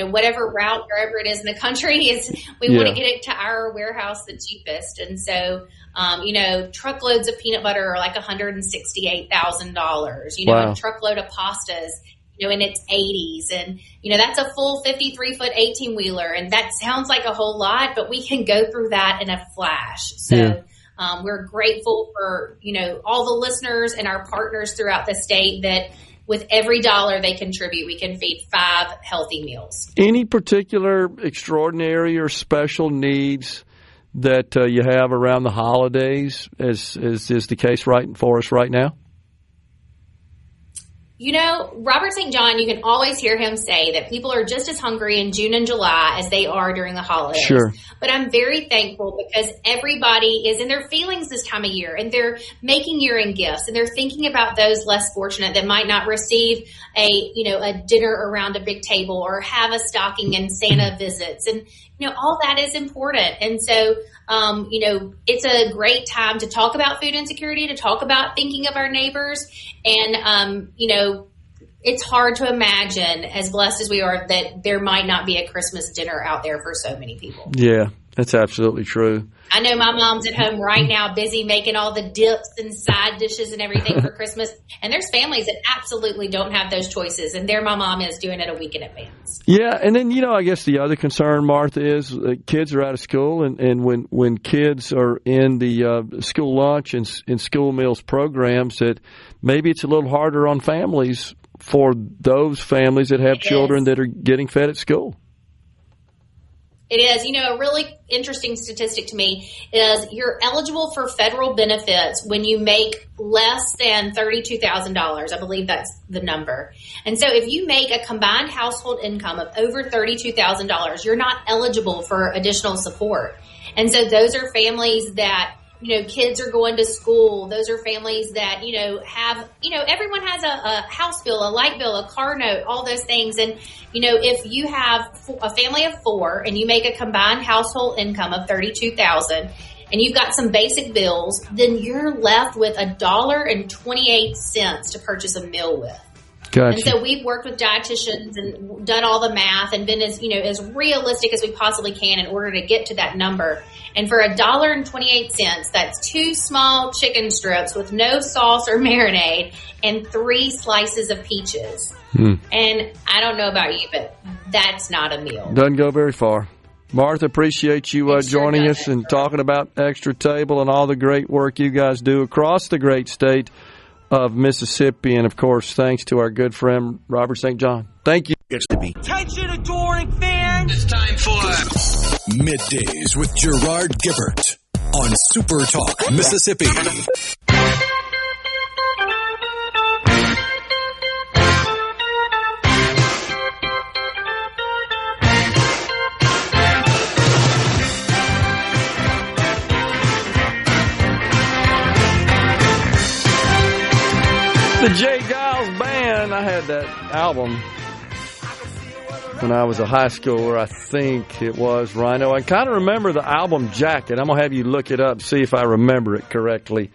whatever route, wherever it is in the country, we want to get it to our warehouse the cheapest. And so, truckloads of peanut butter are like $168,000. Wow. A truckload of pastas, in its 80s. And, that's a full 53-foot 18-wheeler. And that sounds like a whole lot, but we can go through that in a flash. So we're grateful for, all the listeners and our partners throughout the state that with every dollar they contribute, we can feed 5 healthy meals. Any particular extraordinary or special needs that you have around the holidays, as is the case for us right now? Robert St. John, you can always hear him say that people are just as hungry in June and July as they are during the holidays. Sure. But I'm very thankful because everybody is in their feelings this time of year, and they're making year-end gifts, and they're thinking about those less fortunate that might not receive a dinner around a big table or have a stocking and Santa visits. And, all that is important. And so, it's a great time to talk about food insecurity, to talk about thinking of our neighbors. And, it's hard to imagine, as blessed as we are, that there might not be a Christmas dinner out there for so many people. Yeah, that's absolutely true. I know my mom's at home right now busy making all the dips and side dishes and everything for Christmas. And there's families that absolutely don't have those choices. And there my mom is doing it a week in advance. Yeah, and then, I guess the other concern, Martha, is kids are out of school. And when kids are in the school lunch and school meals programs, that maybe it's a little harder on families for those families that have children that are getting fed at school. It is. A really interesting statistic to me is you're eligible for federal benefits when you make less than $32,000. I believe that's the number. And so if you make a combined household income of over $32,000, you're not eligible for additional support. And so those are families that, kids are going to school. Those are families that, have, everyone has a house bill, a light bill, a car note, all those things. And, if you have a family of 4 and you make a combined household income of $32,000 and you've got some basic bills, then you're left with $1.28 to purchase a meal with. Gotcha. And so we've worked with dietitians and done all the math and been as realistic as we possibly can in order to get to that number. And for $1.28, that's 2 small chicken strips with no sauce or marinade and 3 slices of peaches. And I don't know about you, but that's not a meal. Doesn't go very far. Martha, appreciate you joining us and talking about Extra Table and all the great work you guys do across the great state of Mississippi. And, of course, thanks to our good friend Robert St. John. Thank you. Attention, adoring fans! It's time for Middays with Gerard Gibert on SuperTalk Mississippi. The J. Giles Band. I had that album when I was a high schooler, I think it was, Rhino. I kind of remember the album jacket. I'm going to have you look it up, see if I remember it correctly.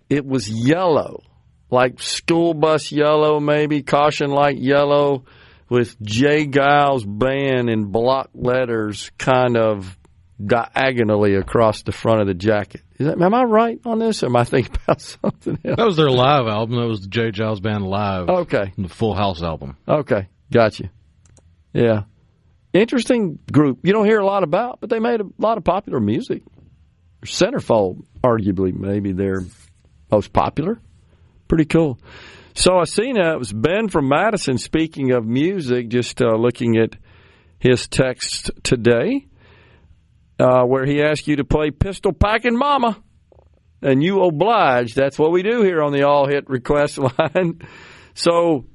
It was yellow, like school bus yellow, maybe, caution light yellow, with J. Giles Band in block letters kind of diagonally across the front of the jacket. Am I right on this, or am I thinking about something else? That was their live album. That was the J. Giles Band live. Okay. The Full House album. Okay, gotcha. Yeah. Interesting group. You don't hear a lot about, but they made a lot of popular music. Centerfold, arguably, maybe their most popular. Pretty cool. So I seen it was Ben from Madison, speaking of music, just looking at his text today, where he asked you to play Pistol Packin' Mama, and you obliged. That's what we do here on the All Hit Request line. So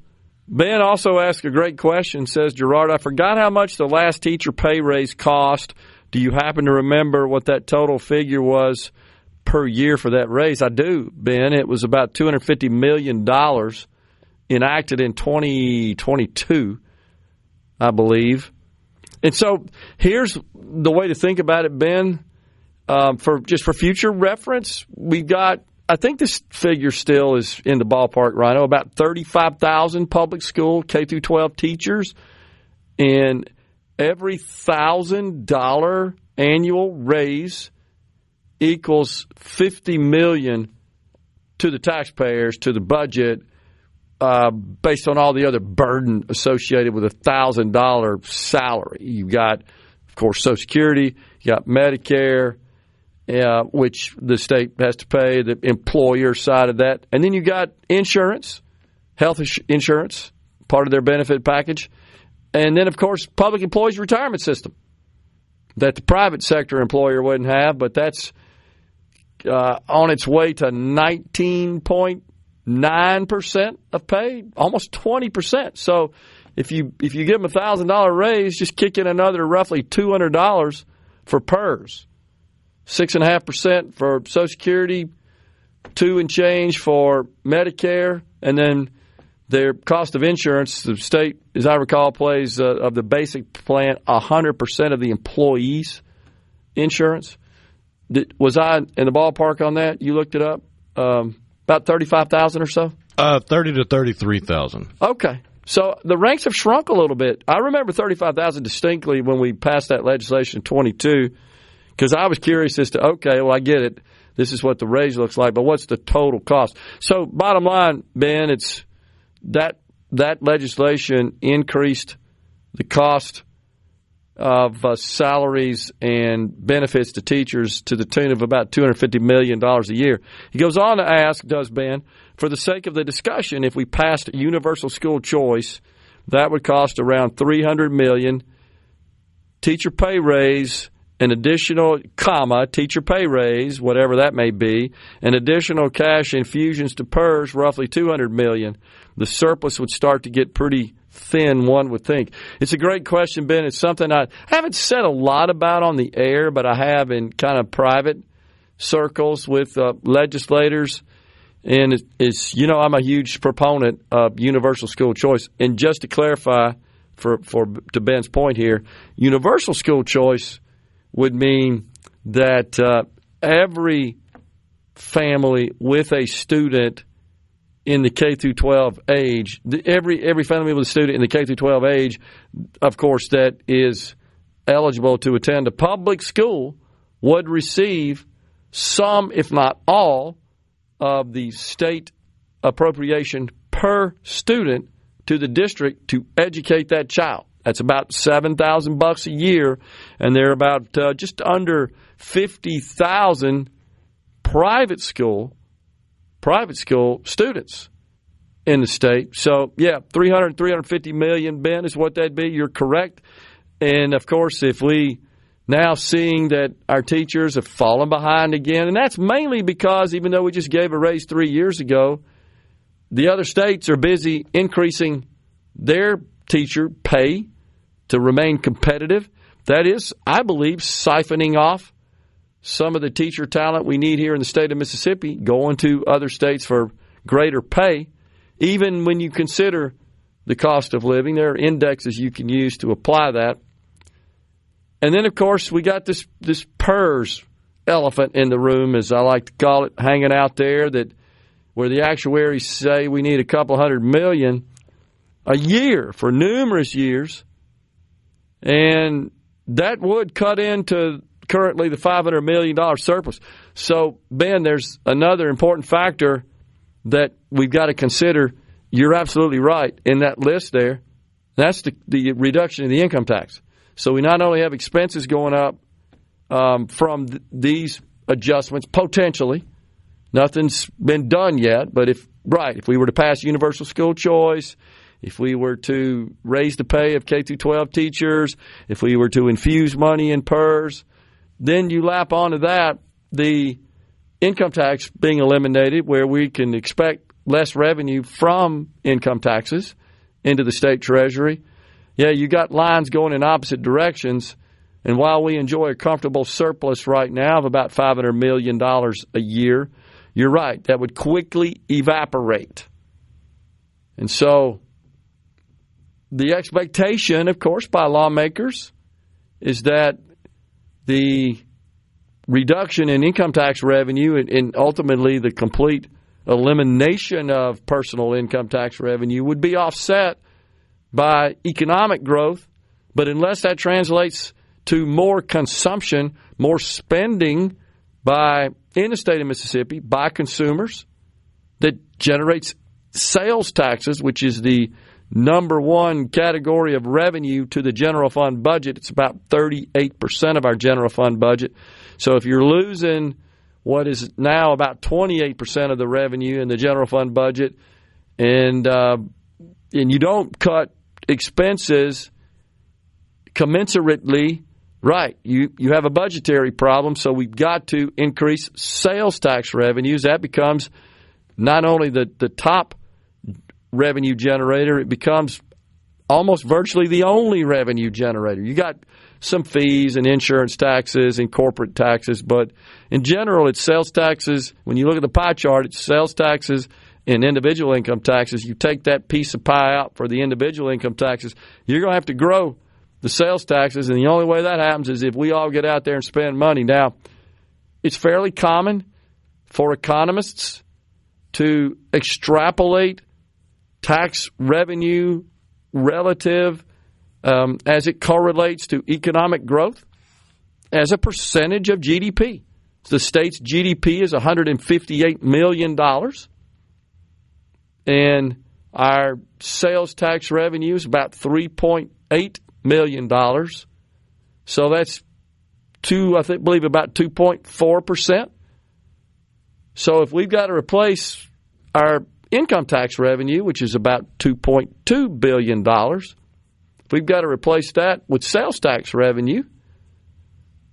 Ben also asked a great question, says, Gerard, I forgot how much the last teacher pay raise cost. Do you happen to remember what that total figure was per year for that raise? I do, Ben. It was about $250 million enacted in 2022, I believe. And so here's the way to think about it, Ben. For future reference, we've got, I think this figure still is in the ballpark, Rhino, about 35,000 public school K-12 teachers, and every $1,000 annual raise equals $50 million to the taxpayers, to the budget, based on all the other burden associated with a $1,000 salary. You've got, of course, Social Security, you got Medicare, which the state has to pay, the employer side of that. And then you got insurance, health insurance, part of their benefit package. And then, of course, public employees' retirement system that the private sector employer wouldn't have, but that's on its way to 19.9% of pay, almost 20%. So if you give them a $1,000 raise, just kick in another roughly $200 for PERS, 6.5% for Social Security, 2 and change for Medicare, and then their cost of insurance. The state, as I recall, pays of the basic plan 100% of the employees' insurance. Was I in the ballpark on that? You looked it up? About 35,000 or so? 30 to 33,000. Okay. So the ranks have shrunk a little bit. I remember 35,000 distinctly when we passed that legislation in 22, because I was curious as to, okay, well, I get it. This is what the raise looks like, but what's the total cost? So bottom line, Ben, it's that legislation increased the cost of salaries and benefits to teachers to the tune of about $250 million a year. He goes on to ask, does Ben, for the sake of the discussion, if we passed universal school choice, that would cost around $300 million. Teacher pay raise, an additional teacher pay raise, whatever that may be, an additional cash infusions to PERS, roughly $200 million. The surplus would start to get pretty thin, one would think. It's a great question, Ben. It's something I haven't said a lot about on the air, but I have in kind of private circles with legislators. And it's I'm a huge proponent of universal school choice. And just to clarify, to Ben's point here, universal school choice would mean that every family with a student in the K through 12 age, every family with a student in the K through 12 age, of course, that is eligible to attend a public school would receive some, if not all, of the state appropriation per student to the district to educate that child. That's about $7,000 a year, and there are about just under 50,000 private school students in the state. So, yeah, $350 million, Ben, is what that'd be. You're correct. And, of course, if we now seeing that our teachers have fallen behind again, and that's mainly because even though we just gave a raise 3 years ago, the other states are busy increasing their teacher pay to remain competitive. That is, I believe, siphoning off some of the teacher talent we need here in the state of Mississippi, going to other states for greater pay. Even when you consider the cost of living, there are indexes you can use to apply that. And then, of course, we got this PERS elephant in the room, as I like to call it, hanging out there, that where the actuaries say we need $200 million. a year for numerous years, and that would cut into currently the $500 million surplus. So, Ben, there's another important factor that we've got to consider. You're absolutely right in that list there. That's the reduction in the income tax. So we not only have expenses going up from these adjustments, potentially. Nothing's been done yet, but if we were to pass universal school choice, if we were to raise the pay of K-12 teachers, if we were to infuse money in PERS, then you lap onto that the income tax being eliminated, where we can expect less revenue from income taxes into the state treasury. Yeah, you got lines going in opposite directions, and while we enjoy a comfortable surplus right now of about $500 million a year, you're right, that would quickly evaporate. And so the expectation, of course, by lawmakers is that the reduction in income tax revenue and ultimately the complete elimination of personal income tax revenue would be offset by economic growth. But unless that translates to more consumption, more spending in the state of Mississippi by consumers that generates sales taxes, which is the number one category of revenue to the general fund budget. It's about 38% of our general fund budget. So if you're losing what is now about 28% of the revenue in the general fund budget, and you don't cut expenses commensurately, right, you have a budgetary problem, so we've got to increase sales tax revenues. That becomes not only the top revenue generator, it becomes almost virtually the only revenue generator. You got some fees and insurance taxes and corporate taxes, but in general it's sales taxes. When you look at the pie chart, it's sales taxes and individual income taxes. You take that piece of pie out for the individual income taxes, you're going to have to grow the sales taxes, and the only way that happens is if we all get out there and spend money. Now, it's fairly common for economists to extrapolate tax revenue relative as it correlates to economic growth as a percentage of GDP. The state's GDP is $158 million, and our sales tax revenue is about $3.8 million. So that's I believe about 2.4%. So if we've got to replace our income tax revenue, which is about $2.2 billion, if we've got to replace that with sales tax revenue,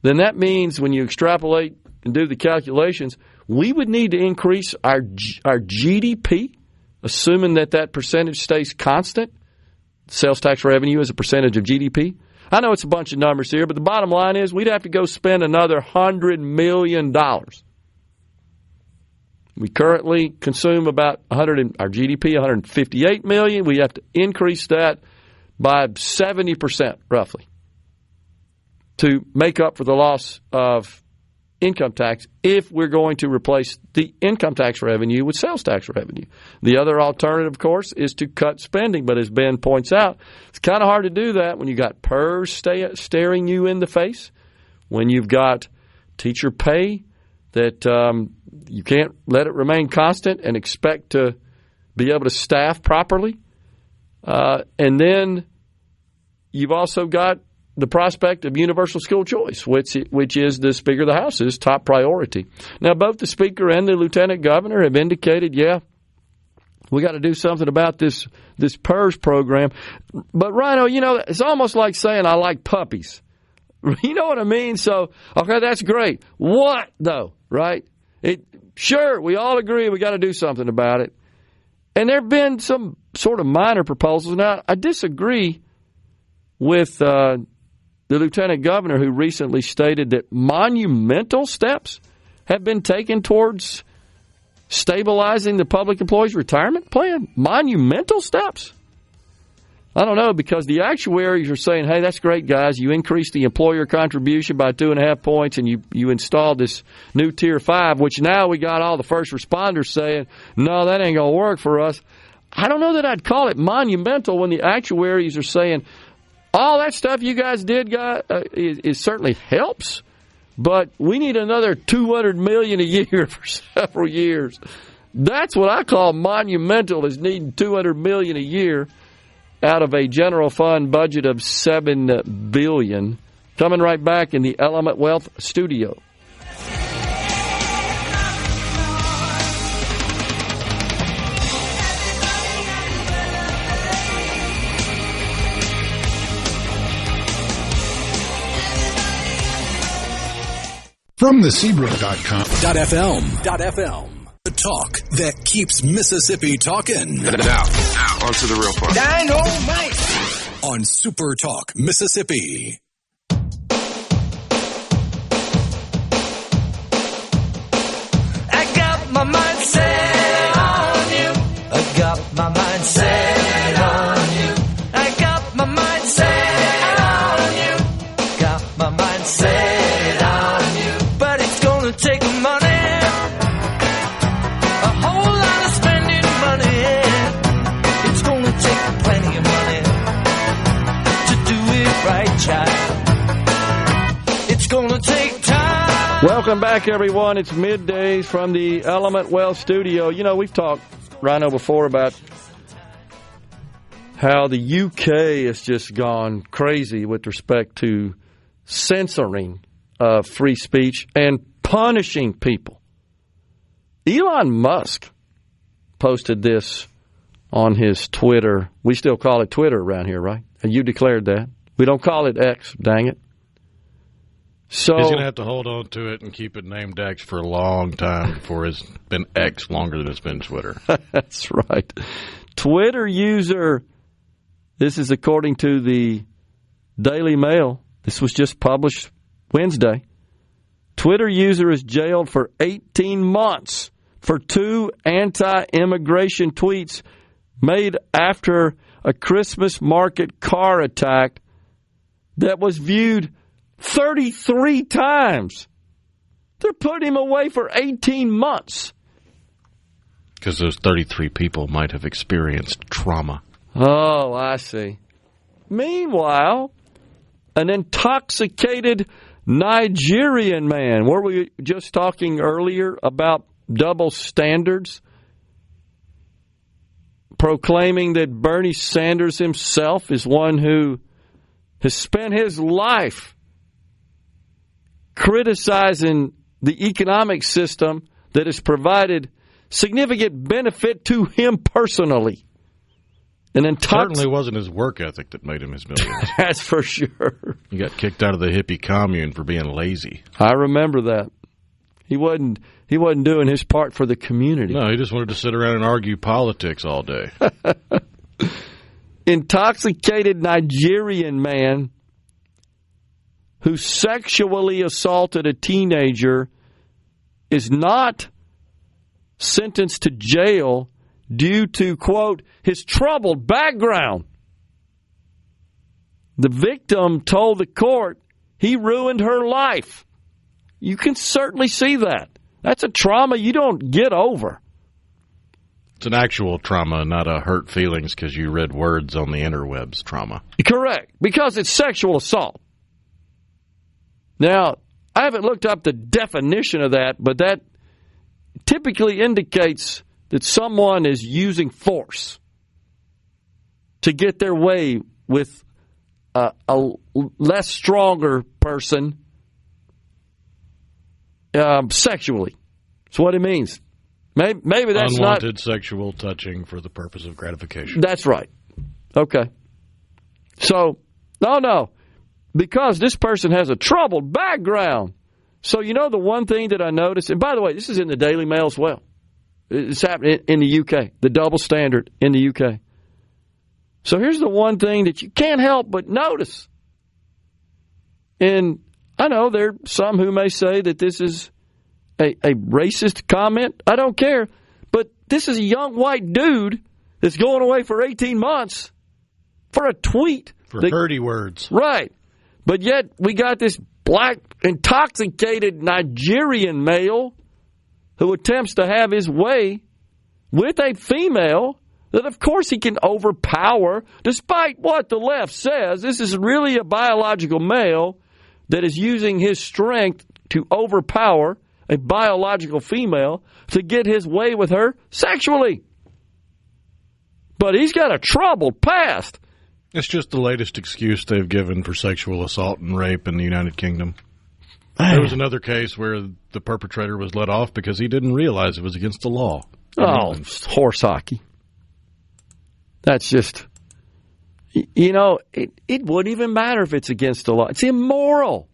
then that means when you extrapolate and do the calculations, we would need to increase our GDP, assuming that percentage stays constant. Sales tax revenue as a percentage of GDP. I know it's a bunch of numbers here, but the bottom line is we'd have to go spend another $100 million. We currently consume about our GDP, $158 million. We have to increase that by 70%, roughly, to make up for the loss of income tax if we're going to replace the income tax revenue with sales tax revenue. The other alternative, of course, is to cut spending. But as Ben points out, it's kind of hard to do that when you've got PERS staring you in the face, when you've got teacher pay that you can't let it remain constant and expect to be able to staff properly. And then you've also got the prospect of universal school choice, which is the Speaker of the House's top priority. Now, both the Speaker and the Lieutenant Governor have indicated, we got to do something about this PERS program. But, Rhino, it's almost like saying I like puppies. You know what I mean? So, okay, that's great. What, though, right? Sure, we all agree we got to do something about it. And there have been some sort of minor proposals. Now, I disagree with the Lieutenant Governor, who recently stated that monumental steps have been taken towards stabilizing the public employees' retirement plan. Monumental steps. I don't know, because the actuaries are saying, hey, that's great, guys. You increased the employer contribution by 2.5 points, and you installed this new Tier 5, which now we got all the first responders saying, no, that ain't going to work for us. I don't know that I'd call it monumental when the actuaries are saying, all that stuff you guys did, it certainly helps, but we need another $200 million a year for several years. That's what I call monumental, is needing $200 million a year out of a general fund budget of $7 billion. Coming right back in the Element Wealth studio. From the Seabrook.com. .fm. The talk that keeps Mississippi talking. Now, on to the real part. Dynamite! On SuperTalk Mississippi. I got my mind set on you. I got my mind set on you. I got my mind set on you. Got my mind set on you. But it's gonna take money. It's gonna take time. Welcome back, everyone. It's Middays from the Element Wealth studio. You know, we've talked, Rhino, before about how the UK has just gone crazy with respect to censoring free speech and punishing people. Elon Musk posted this on his Twitter. We still call it Twitter around here, right? And you declared that. We don't call it X, dang it. So he's going to have to hold on to it and keep it named X for a long time before it's been X longer than it's been Twitter. That's right. Twitter user, this is according to the Daily Mail. This was just published Wednesday. Twitter user is jailed for 18 months for 2 anti-immigration tweets made after a Christmas market car attack that was viewed 33 times. They're putting him away for 18 months. Because those 33 people might have experienced trauma. Oh, I see. Meanwhile, an intoxicated Nigerian man. Were we just talking earlier about double standards? Proclaiming that Bernie Sanders himself is one who has spent his life criticizing the economic system that has provided significant benefit to him personally. Certainly wasn't his work ethic that made him his millions. That's for sure. He got kicked out of the hippie commune for being lazy. I remember that. He wasn't doing his part for the community. No, he just wanted to sit around and argue politics all day. Intoxicated Nigerian man who sexually assaulted a teenager is not sentenced to jail due to, quote, his troubled background. The victim told the court he ruined her life. You can certainly see that. That's a trauma you don't get over. It's an actual trauma, not a hurt feelings because you read words on the interwebs trauma. Correct, because it's sexual assault. Now, I haven't looked up the definition of that, but that typically indicates that someone is using force to get their way with a less stronger person sexually. That's what it means. Maybe that's unwanted sexual touching for the purpose of gratification. That's right. Okay. So, no. Because this person has a troubled background. So, you know the one thing that I noticed, and by the way, this is in the Daily Mail as well. It's happening in the UK, the double standard in the UK. So here's the one thing that you can't help but notice. And I know there are some who may say that this is a racist comment. I don't care. But this is a young white dude that's going away for 18 months for a tweet. For 30 words. Right. But yet we got this black, intoxicated Nigerian male who attempts to have his way with a female that of course he can overpower, despite what the left says. This is really a biological male that is using his strength to overpower a biological female to get his way with her sexually. But he's got a troubled past. It's just the latest excuse they've given for sexual assault and rape in the United Kingdom. Man. There was another case where the perpetrator was let off because he didn't realize it was against the law. Oh, horse hockey. That's just, it wouldn't even matter if it's against the law. It's immoral.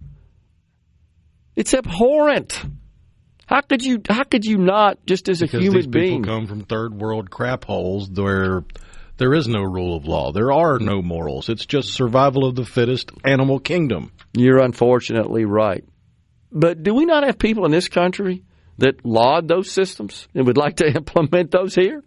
It's abhorrent. How could you not, just as a human being? People come from third world crap holes where there is no rule of law. There are no morals. It's just survival of the fittest animal kingdom. You're unfortunately right. But do we not have people in this country that laud those systems and would like to implement those here?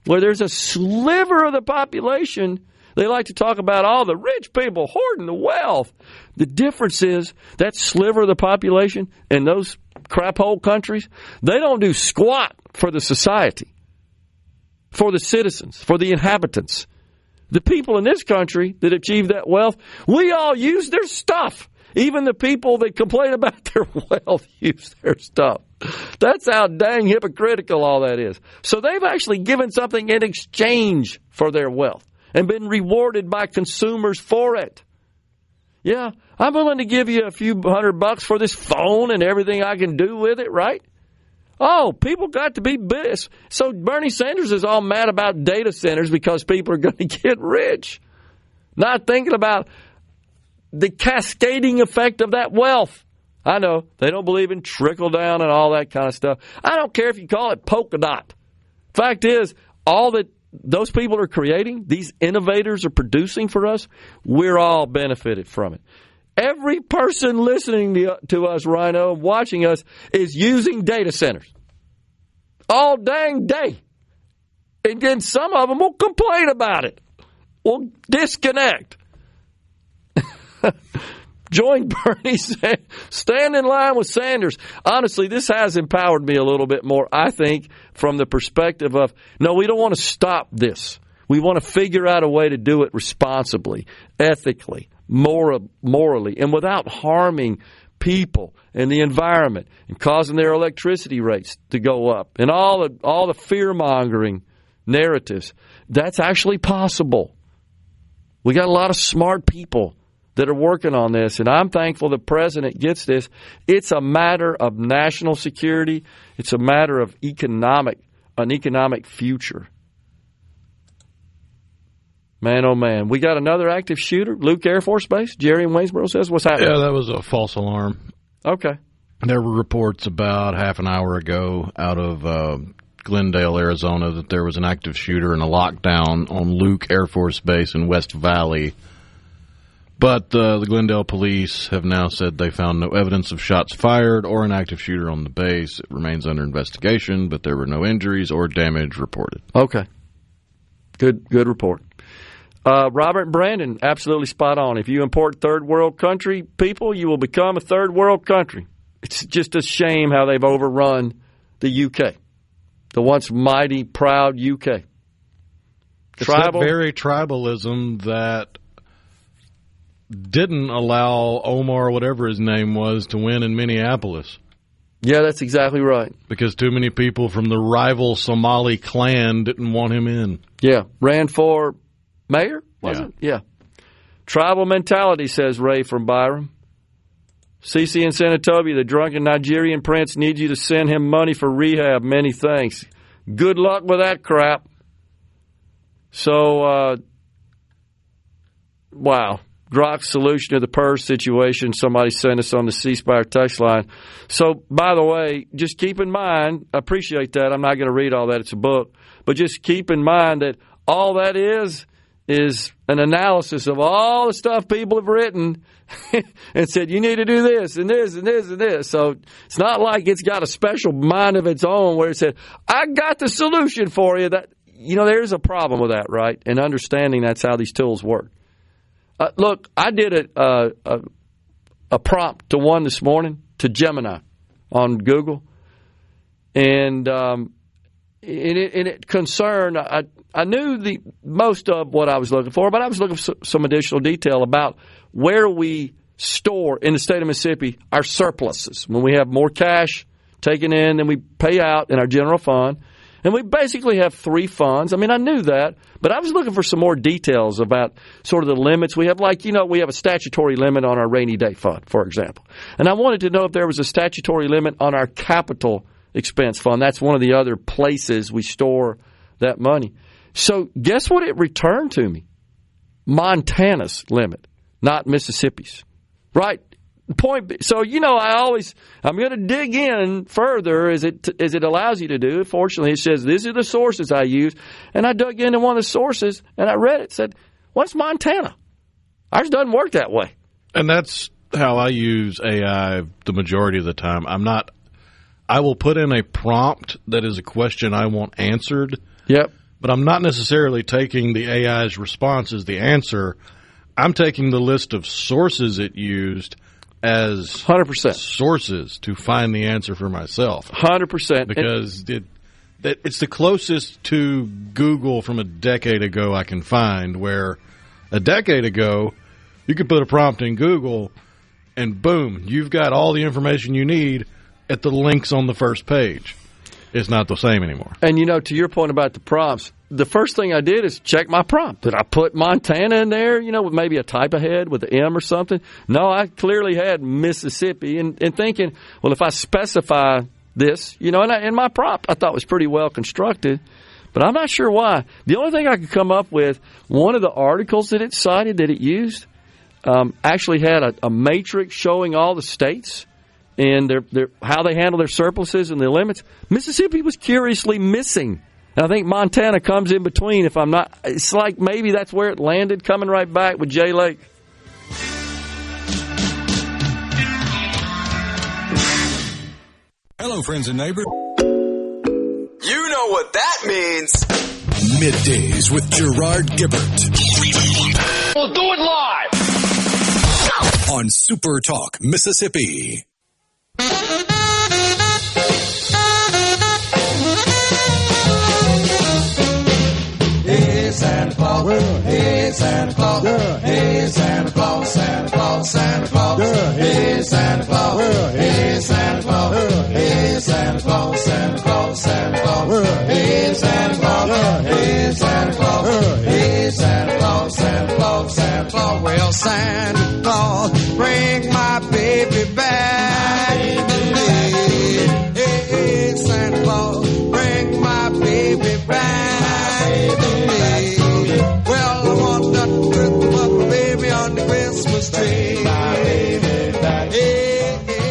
Where there's a sliver of the population, they like to talk about all the rich people hoarding the wealth. The difference is that sliver of the population in those crap hole countries, they don't do squat for the society, for the citizens, for the inhabitants. The people in this country that achieve that wealth, we all use their stuff. Even the people that complain about their wealth use their stuff. That's how dang hypocritical all that is. So they've actually given something in exchange for their wealth and been rewarded by consumers for it. Yeah, I'm willing to give you a few $100 for this phone and everything I can do with it, right? Oh, people got to be this. So Bernie Sanders is all mad about data centers because people are going to get rich. Not thinking about the cascading effect of that wealth. I know, they don't believe in trickle down and all that kind of stuff. I don't care if you call it polka dot. Fact is, all that those people are creating, these innovators are producing for us, we're all benefited from it. Every person listening to us, Rhino, watching us, is using data centers all dang day. And then some of them will complain about it. Will disconnect. Join Bernie, stand in line with Sanders. Honestly, this has empowered me a little bit more, I think, from the perspective of, no, we don't want to stop this. We want to figure out a way to do it responsibly, ethically, morally, and without harming people and the environment and causing their electricity rates to go up and all the fear-mongering narratives. That's actually possible. We got a lot of smart people that are working on this, and I'm thankful the president gets this. It's a matter of national security. It's a matter of an economic future. Man, oh man. We got another active shooter, Luke Air Force Base. Jerry in Waynesboro says, what's happening? Yeah, that was a false alarm. Okay. There were reports about half an hour ago out of Glendale, Arizona, that there was an active shooter and a lockdown on Luke Air Force Base in West Valley. But the Glendale police have now said they found no evidence of shots fired or an active shooter on the base. It remains under investigation, but there were no injuries or damage reported. Okay. Good report. Robert and Brandon, absolutely spot on. If you import third world country people, you will become a third world country. It's just a shame how they've overrun the UK, the once mighty, proud UK. It's that very tribalism that didn't allow Omar, whatever his name was, to win in Minneapolis. Yeah, that's exactly right. Because too many people from the rival Somali clan didn't want him in. Yeah, ran for mayor, wasn't it? Yeah. Tribal mentality, says Ray from Byram. CC in Senatobia, the drunken Nigerian prince needs you to send him money for rehab. Many thanks. Good luck with that crap. So, wow. Grok's solution to the PERS situation, somebody sent us on the C-Spire text line. So, by the way, just keep in mind, I appreciate that. I'm not going to read all that. It's a book. But just keep in mind that all that is an analysis of all the stuff people have written and said, you need to do this and this and this and this. So it's not like it's got a special mind of its own where it said, I got the solution for you. That, there's a problem with that, right? And understanding that's how these tools work. Look, I did a prompt to one this morning to Gemini on Google, and it concerned. I knew the most of what I was looking for, but I was looking for some additional detail about where we store in the state of Mississippi our surpluses. When we have more cash taken in than we pay out in our general fund. And we basically have 3 funds. I mean, I knew that, but I was looking for some more details about sort of the limits we have. Like, we have a statutory limit on our rainy day fund, for example. And I wanted to know if there was a statutory limit on our capital expense fund. That's one of the other places we store that money. So guess what it returned to me? Montana's limit, not Mississippi's. Right? So, I'm going to dig in further as it allows you to do. Fortunately, it says, these are the sources I use. And I dug into one of the sources, and I read it, said, what's Montana? Ours doesn't work that way. And that's how I use AI the majority of the time. I will put in a prompt that is a question I want answered. Yep. But I'm not necessarily taking the AI's response as the answer. I'm taking the list of sources it used as 100% sources to find the answer for myself. 100%. Because it's the closest to Google from a decade ago I can find, where a decade ago you could put a prompt in Google and boom, you've got all the information you need at the links on the first page. It's not the same anymore. And, to your point about the prompts, the first thing I did is check my prompt. Did I put Montana in there, with maybe a type ahead with an M or something? No, I clearly had Mississippi. And thinking, well, if I specify this, and my prompt I thought was pretty well constructed, but I'm not sure why. The only thing I could come up with, one of the articles that it cited that it used actually had a matrix showing all the states and their how they handle their surpluses and their limits. Mississippi was curiously missing. And I think Montana comes in between. If I'm not, it's like maybe that's where it landed, coming right back with Jay Lake. Hello, friends and neighbors. You know what that means. Middays with Gerard Gibert. We'll do it live on SuperTalk Mississippi. Hey Santa Claus, hey Santa Claus, hey Santa Claus, Santa Claus, Santa Claus, hey Santa Claus, hey Santa Claus, hey Santa Claus, Santa Claus, Santa Claus, hey Santa Claus, hey Santa Claus, hey Santa Claus, Santa Claus, Santa Claus. Well, Santa Claus, bring my baby back. Hey Santa Claus, bring my baby back.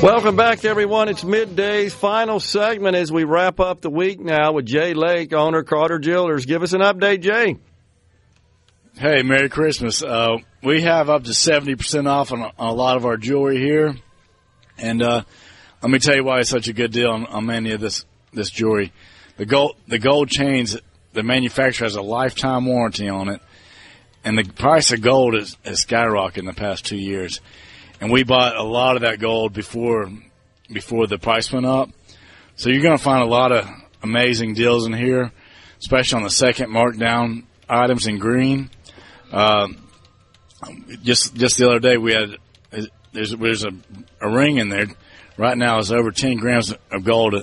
Welcome back, everyone. It's Middays, final segment as we wrap up the week now with Jay Lake, owner Carter Jewelers. Give us an update, Jay. Hey, Merry Christmas. We have up to 70% off on a lot of our jewelry here. And let me tell you why it's such a good deal on many of this jewelry. The gold chains, the manufacturer has a lifetime warranty on it. And the price of gold has skyrocketed in the past 2 years. And we bought a lot of that gold before the price went up. So you're going to find a lot of amazing deals in here, especially on the second markdown items in green. Just the other day we had there's a ring in there. Right now it's over 10 grams of gold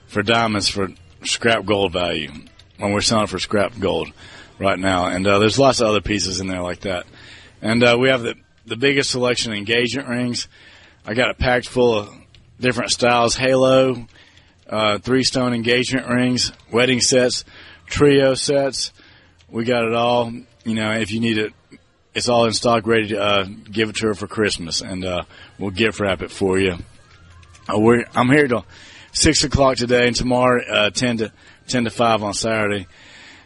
for diamonds for scrap gold value when we're selling for scrap gold right now. And there's lots of other pieces in there like that. And we have the biggest selection of engagement rings. I got it packed full of different styles, halo, 3-stone engagement rings, wedding sets, trio sets. We got it all. If you need it, it's all in stock, ready to give it to her for Christmas, and we'll gift wrap it for you. I'm here till 6 o'clock today, and tomorrow 10 to 5 on Saturday,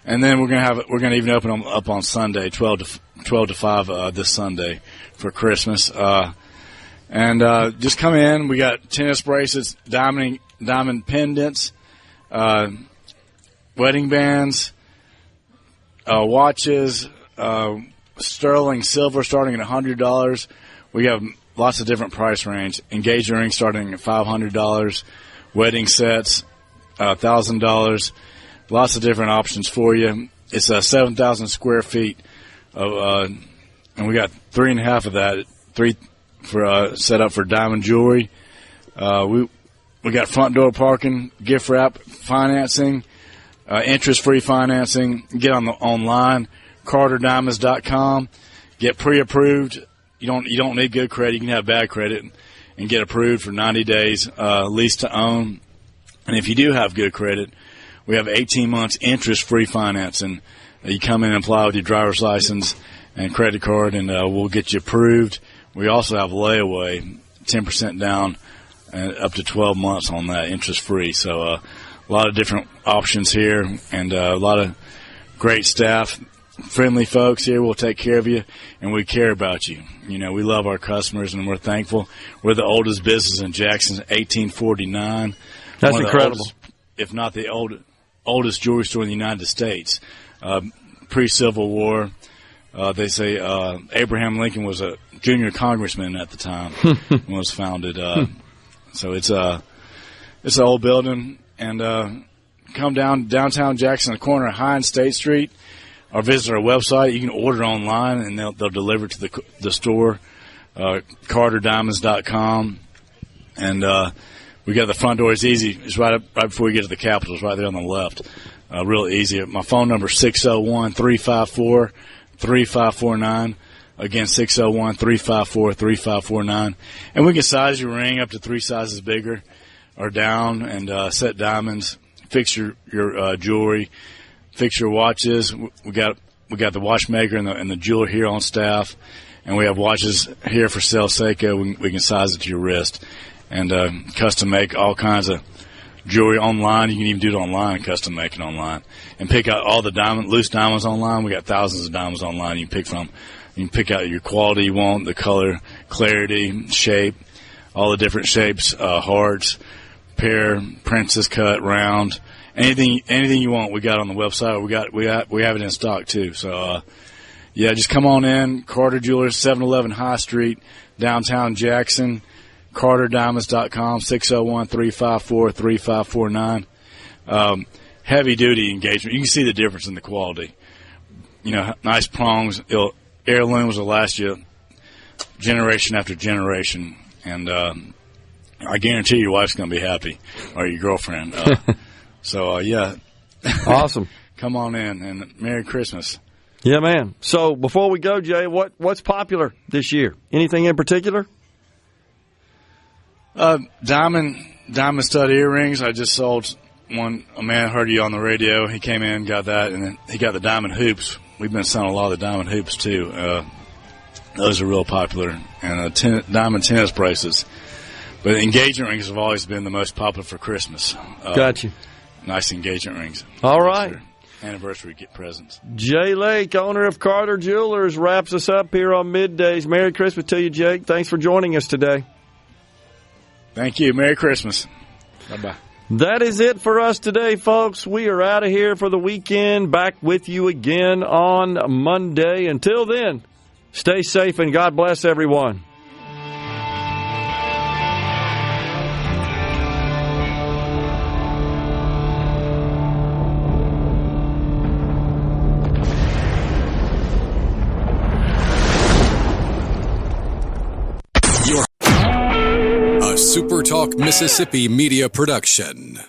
and then we're gonna even open them up on Sunday, 12 to 5 this Sunday for Christmas. And just come in. We got tennis bracelets, diamond pendants, wedding bands, watches, sterling silver starting at $100. We have lots of different price range. Engagement rings starting at $500. Wedding sets, $1,000. Lots of different options for you. It's 7,000 square feet of, and we got 3.5 of that, 3 for set up for diamond jewelry. We got front door parking, gift wrap financing, interest-free financing. Get on the online, CarterDiamonds.com. Get pre-approved. You don't need good credit. You can have bad credit and get approved for 90 days, lease to own. And if you do have good credit, we have 18 months interest-free financing. You come in and apply with your driver's license and credit card, and we'll get you approved. We also have layaway, 10% down, and up to 12 months on that, interest-free. So a lot of different options here, and a lot of great staff, friendly folks here. We'll take care of you, and we care about you. You know, we love our customers, and we're thankful. We're the oldest business in Jackson, 1849. That's incredible. Oldest, if not the oldest jewelry store in the United States. Pre-Civil War, they say Abraham Lincoln was a junior congressman at the time when it was founded. So it's an old building, and come downtown Jackson, the corner of High and State Street, or visit our website. You can order online, and they'll deliver to the store, CarterDiamonds.com, and we got the front door. It's easy. It's right before you get to the Capitol. It's right there on the left. Real easy. My phone number is 601-354-3549. Again, 601-354-3549. And we can size your ring up to 3 sizes bigger or down, and set diamonds, fix your jewelry, fix your watches. We got the watchmaker and the jeweler here on staff, and we have watches here for sale. Seiko. We can size it to your wrist, and custom make all kinds of jewelry online. You can even do it online and custom make it online, and pick out all the loose diamonds online. We got thousands of diamonds online you can pick from. You can pick out your quality you want, the color, clarity, shape, all the different shapes, hearts, pear, princess cut, round, anything you want. We got on the website. We have it in stock too. So yeah, just come on in. Carter Jewelers, 711 High Street, downtown Jackson. CarterDiamonds.com, 601-354-3549. Heavy duty engagement. You can see the difference in the quality. You know, nice prongs. Heirlooms will last you generation after generation, and I guarantee your wife's going to be happy, or your girlfriend. Yeah. Awesome. Come on in, and Merry Christmas. Yeah, man. So before we go, Jay, what's popular this year? Anything in particular? Diamond stud earrings. I just sold one. A man heard you on the radio. He came in, got that, and then he got the diamond hoops. We've been selling a lot of the diamond hoops too. Those are real popular, and diamond tennis bracelets. But engagement rings have always been the most popular for Christmas. Got you. Nice engagement rings. All right. Anniversary presents. Jay Lake, owner of Carter Jewelers, wraps us up here on Middays. Merry Christmas to you, Jake. Thanks for joining us today. Thank you. Merry Christmas. Bye-bye. That is it for us today, folks. We are out of here for the weekend. Back with you again on Monday. Until then, stay safe and God bless everyone. SuperTalk Mississippi Media Production.